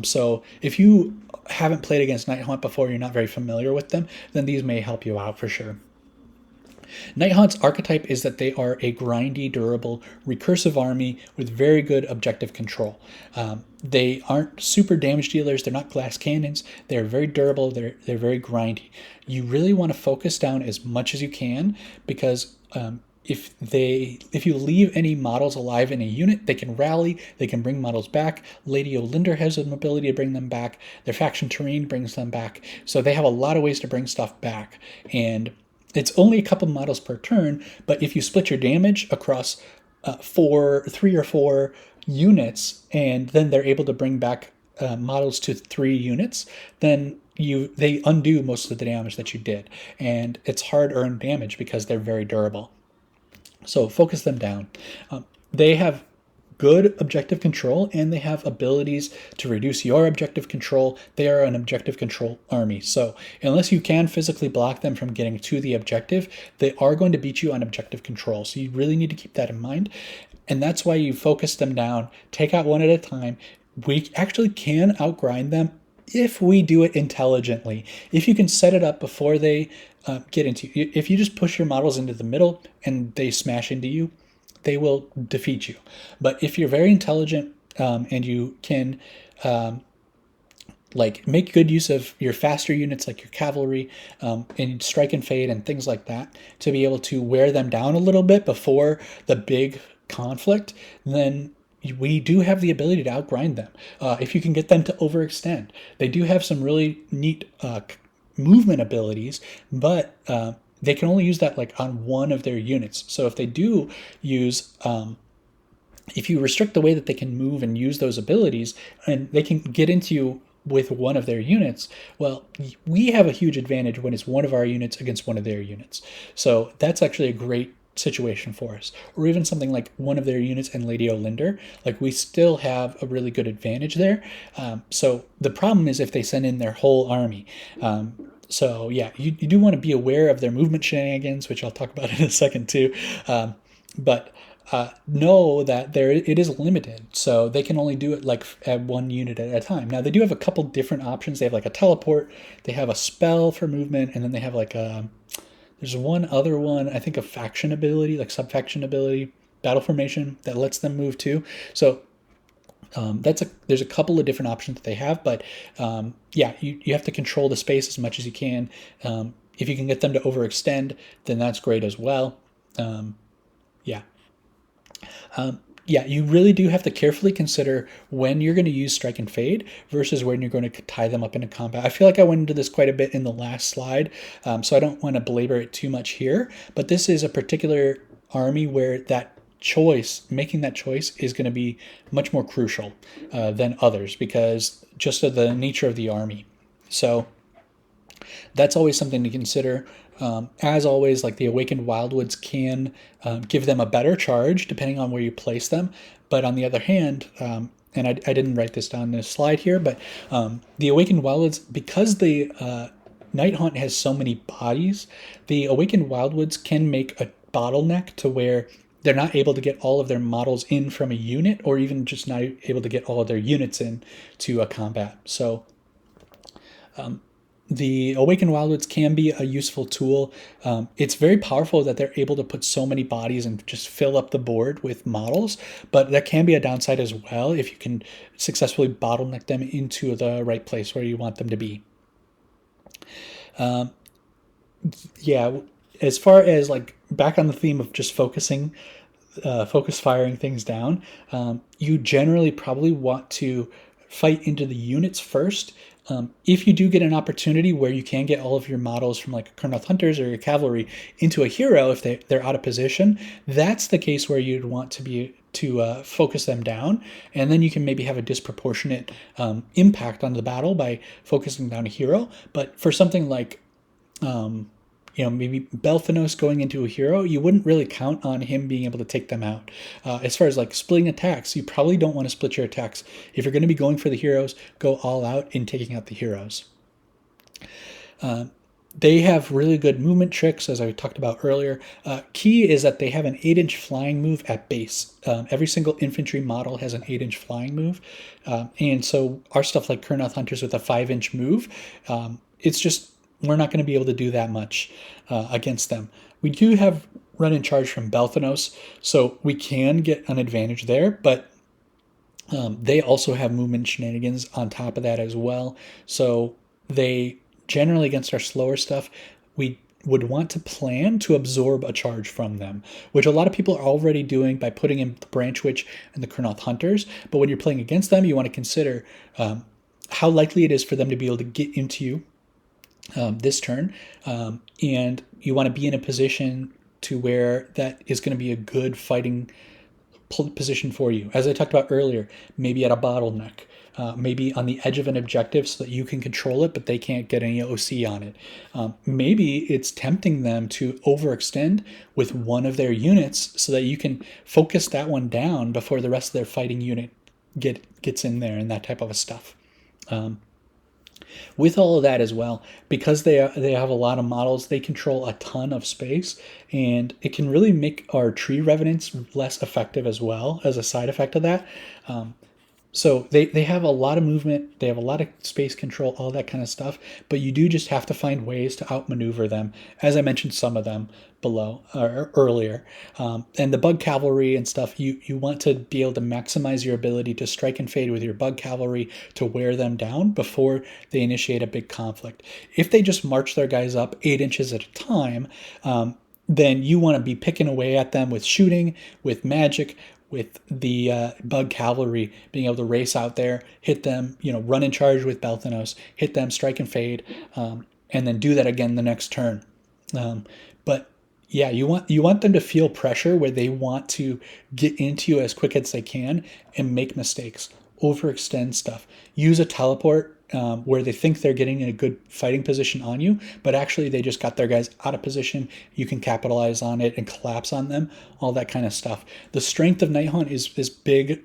So if you haven't played against Nighthaunt before, you're not very familiar with them, then these may help you out for sure. Nighthaunt's archetype is that they are a grindy, durable, recursive army with very good objective control. They aren't super damage dealers. They're not glass cannons. They're very durable. They're very grindy. You really want to focus down as much as you can, because if you leave any models alive in a unit, they can rally, they can bring models back. Lady Olinder has an ability to bring them back. Their faction terrain brings them back. So they have a lot of ways to bring stuff back. And it's only a couple models per turn, but if you split your damage across 3 or 4 units, and then they're able to bring back models to 3 units, then they undo most of the damage that you did. And it's hard-earned damage because they're very durable. So focus them down. They have good objective control, and they have abilities to reduce your objective control. They are an objective control army. So unless you can physically block them from getting to the objective, they are going to beat you on objective control. So you really need to keep that in mind. And that's why you focus them down, take out one at a time. We actually can outgrind them if we do it intelligently. If you can set it up before they get into you. If you just push your models into the middle and they smash into you, they will defeat you. But if you're very intelligent and you can like make good use of your faster units like your cavalry and strike and fade and things like that to be able to wear them down a little bit before the big conflict, then we do have the ability to outgrind them. If you can get them to overextend. They do have some really neat movement abilities, but they can only use that like on one of their units. So if they do use, if you restrict the way that they can move and use those abilities, and they can get into you with one of their units, well, we have a huge advantage when it's one of our units against one of their units. So that's actually a great situation for us. Or even something like one of their units and Lady Olinder, like we still have a really good advantage there. So the problem is if they send in their whole army. So yeah, you do want to be aware of their movement shenanigans, which I'll talk about in a second too. But know that it is limited, so they can only do it like at one unit at a time. Now they do have a couple different options. They have like a teleport, they have a spell for movement, and then they have like there's one other one, I think a faction ability, like sub-faction ability, battle formation, that lets them move too. So there's a couple of different options that they have, but yeah, you have to control the space as much as you can. If you can get them to overextend, then that's great as well. Yeah. Yeah, you really do have to carefully consider when you're going to use strike and fade versus when you're going to tie them up into combat. I feel like I went into this quite a bit in the last slide, so I don't want to belabor it too much here, but this is a particular army where that choice, making that choice, is going to be much more crucial than others because just of the nature of the army. So that's always something to consider. As always, like the Awakened Wildwoods can give them a better charge depending on where you place them. But on the other hand, and I didn't write this down in this slide here, but the Awakened Wildwoods, because the Nighthaunt has so many bodies, the Awakened Wildwoods can make a bottleneck to where they're not able to get all of their models in from a unit, or even just not able to get all of their units in to a combat. So the Awakened Wildwoods can be a useful tool. It's very powerful that they're able to put so many bodies and just fill up the board with models, but that can be a downside as well if you can successfully bottleneck them into the right place where you want them to be. Yeah, as far as like back on the theme of just focus firing things down, you generally probably want to fight into the units first. If you do get an opportunity where you can get all of your models from like kurnoth hunters or your cavalry into a hero if they're out of position, that's the case where you'd want to focus them down, and then you can maybe have a disproportionate impact on the battle by focusing down a hero. But for something like maybe belthanos going into a hero, you wouldn't really count on him being able to take them out. As far as like splitting attacks, you probably don't want to split your attacks. If you're going to be going for the heroes, go all out in taking out the heroes. They have really good movement tricks, as I talked about earlier. Key is that they have an 8-inch flying move at base. Every single infantry model has an 8-inch flying move. And so our stuff like kurnoth hunters with a 5-inch move, it's just, we're not going to be able to do that much against them. We do have run in charge from belthanos, so we can get an advantage there, but they also have movement shenanigans on top of that as well. So they generally, against our slower stuff, we would want to plan to absorb a charge from them, which a lot of people are already doing by putting in the branchwych and the kurnoth hunters. But when you're playing against them, you want to consider how likely it is for them to be able to get into you this turn, and you want to be in a position to where that is going to be a good fighting position for you. As I talked about earlier, maybe at a bottleneck, maybe on the edge of an objective so that you can control it, but they can't get any OC on it. Maybe it's tempting them to overextend with one of their units so that you can focus that one down before the rest of their fighting unit gets in there and that type of stuff. With all of that as well, because they have a lot of models, they control a ton of space, and it can really make our tree revenants less effective as well as a side effect of that. So they have a lot of movement, they have a lot of space control, all that kind of stuff, but you do just have to find ways to outmaneuver them, as I mentioned some of them below or earlier. And the bug cavalry and stuff, you want to be able to maximize your ability to strike and fade with your bug cavalry to wear them down before they initiate a big conflict. If they just march their guys up 8 inches at a time, then you want to be picking away at them with shooting, with magic, with the bug cavalry being able to race out there, hit them, run in charge with belthanos, hit them, strike and fade, and then do that again the next turn. But yeah, you want them to feel pressure where they want to get into you as quick as they can and make mistakes, overextend stuff, use a teleport where they think they're getting in a good fighting position on you, but actually they just got their guys out of position. You can capitalize on it and collapse on them, all that kind of stuff. The strength of Nighthaunt is this big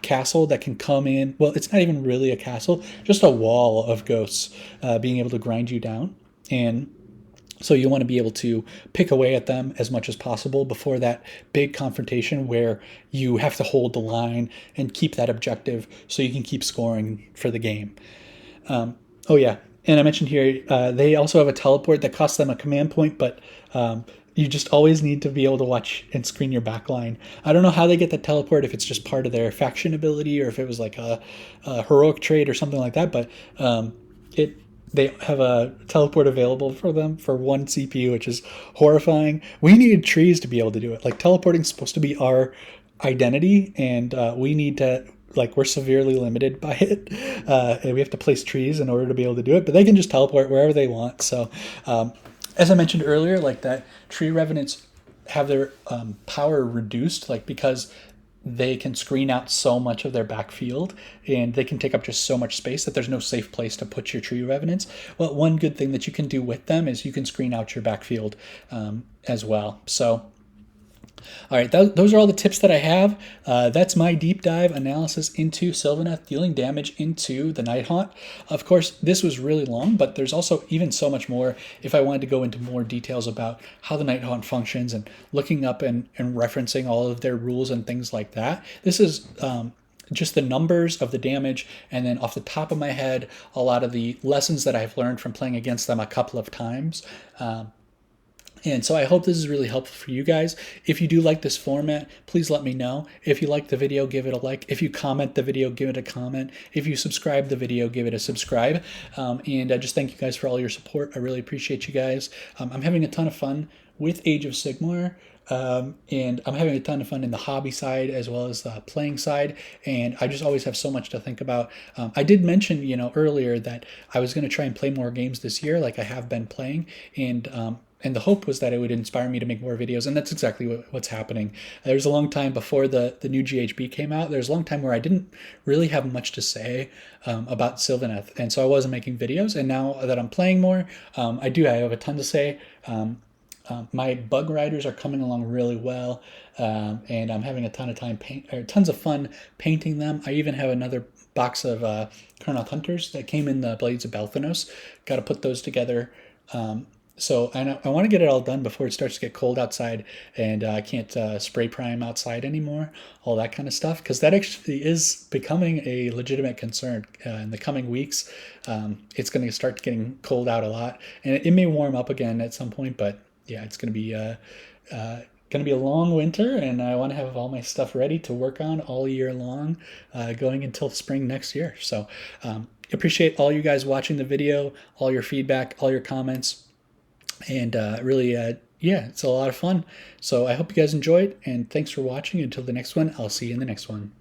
castle that can come in. Well, it's not even really a castle, just a wall of ghosts being able to grind you down. And so you want to be able to pick away at them as much as possible before that big confrontation where you have to hold the line and keep that objective so you can keep scoring for the game. Oh yeah, and I mentioned here they also have a teleport that costs them a command point, but you just always need to be able to watch and screen your backline. I don't know how they get the teleport, if it's just part of their faction ability or if it was like a heroic trait or something like that, but they have a teleport available for them for 1 CPU, which is horrifying. We needed trees to be able to do it. Like, teleporting is supposed to be our identity, and we need to, like, we're severely limited by it. And we have to place trees in order to be able to do it, but they can just teleport wherever they want. So, as I mentioned earlier, like, that tree revenants have their power reduced, like, because they can screen out so much of their backfield and they can take up just so much space that there's no safe place to put your tree revenants. Well, one good thing that you can do with them is you can screen out your backfield as well. So all right, those are all the tips that I have. That's my deep dive analysis into Sylvaneth dealing damage into the Nighthaunt. Of course, this was really long, but there's also even so much more if I wanted to go into more details about how the Nighthaunt functions and looking up and referencing all of their rules and things like that. This is just the numbers of the damage, and then off the top of my head, a lot of the lessons that I've learned from playing against them a couple of times. And so I hope this is really helpful for you guys. If you do like this format, please let me know. If you like the video, give it a like. If you comment the video, give it a comment. If you subscribe the video, give it a subscribe. And I just thank you guys for all your support. I really appreciate you guys. I'm having a ton of fun with Age of Sigmar. And I'm having a ton of fun in the hobby side as well as the playing side, and I just always have so much to think about. I did mention, earlier that I was going to try and play more games this year, like I have been playing, and the hope was that it would inspire me to make more videos, and that's exactly what's happening. There's a long time before the new GHB came out. There's a long time where I didn't really have much to say about Sylvaneth, and so I wasn't making videos, and now that I'm playing more, I have a ton to say. My bug riders are coming along really well, and I'm having a ton of tons of fun painting them. I even have another box of kurnoth hunters that came in the Blades of Belthanos. Got to put those together. So I want to get it all done before it starts to get cold outside, and I can't spray prime outside anymore, all that kind of stuff, because that actually is becoming a legitimate concern in the coming weeks. It's going to start getting cold out a lot, and it may warm up again at some point, but yeah, it's going to be a long winter, and I want to have all my stuff ready to work on all year long, going until spring next year. So appreciate all you guys watching the video, all your feedback, all your comments. And really, it's a lot of fun. So I hope you guys enjoyed, and thanks for watching. Until the next one, I'll see you in the next one.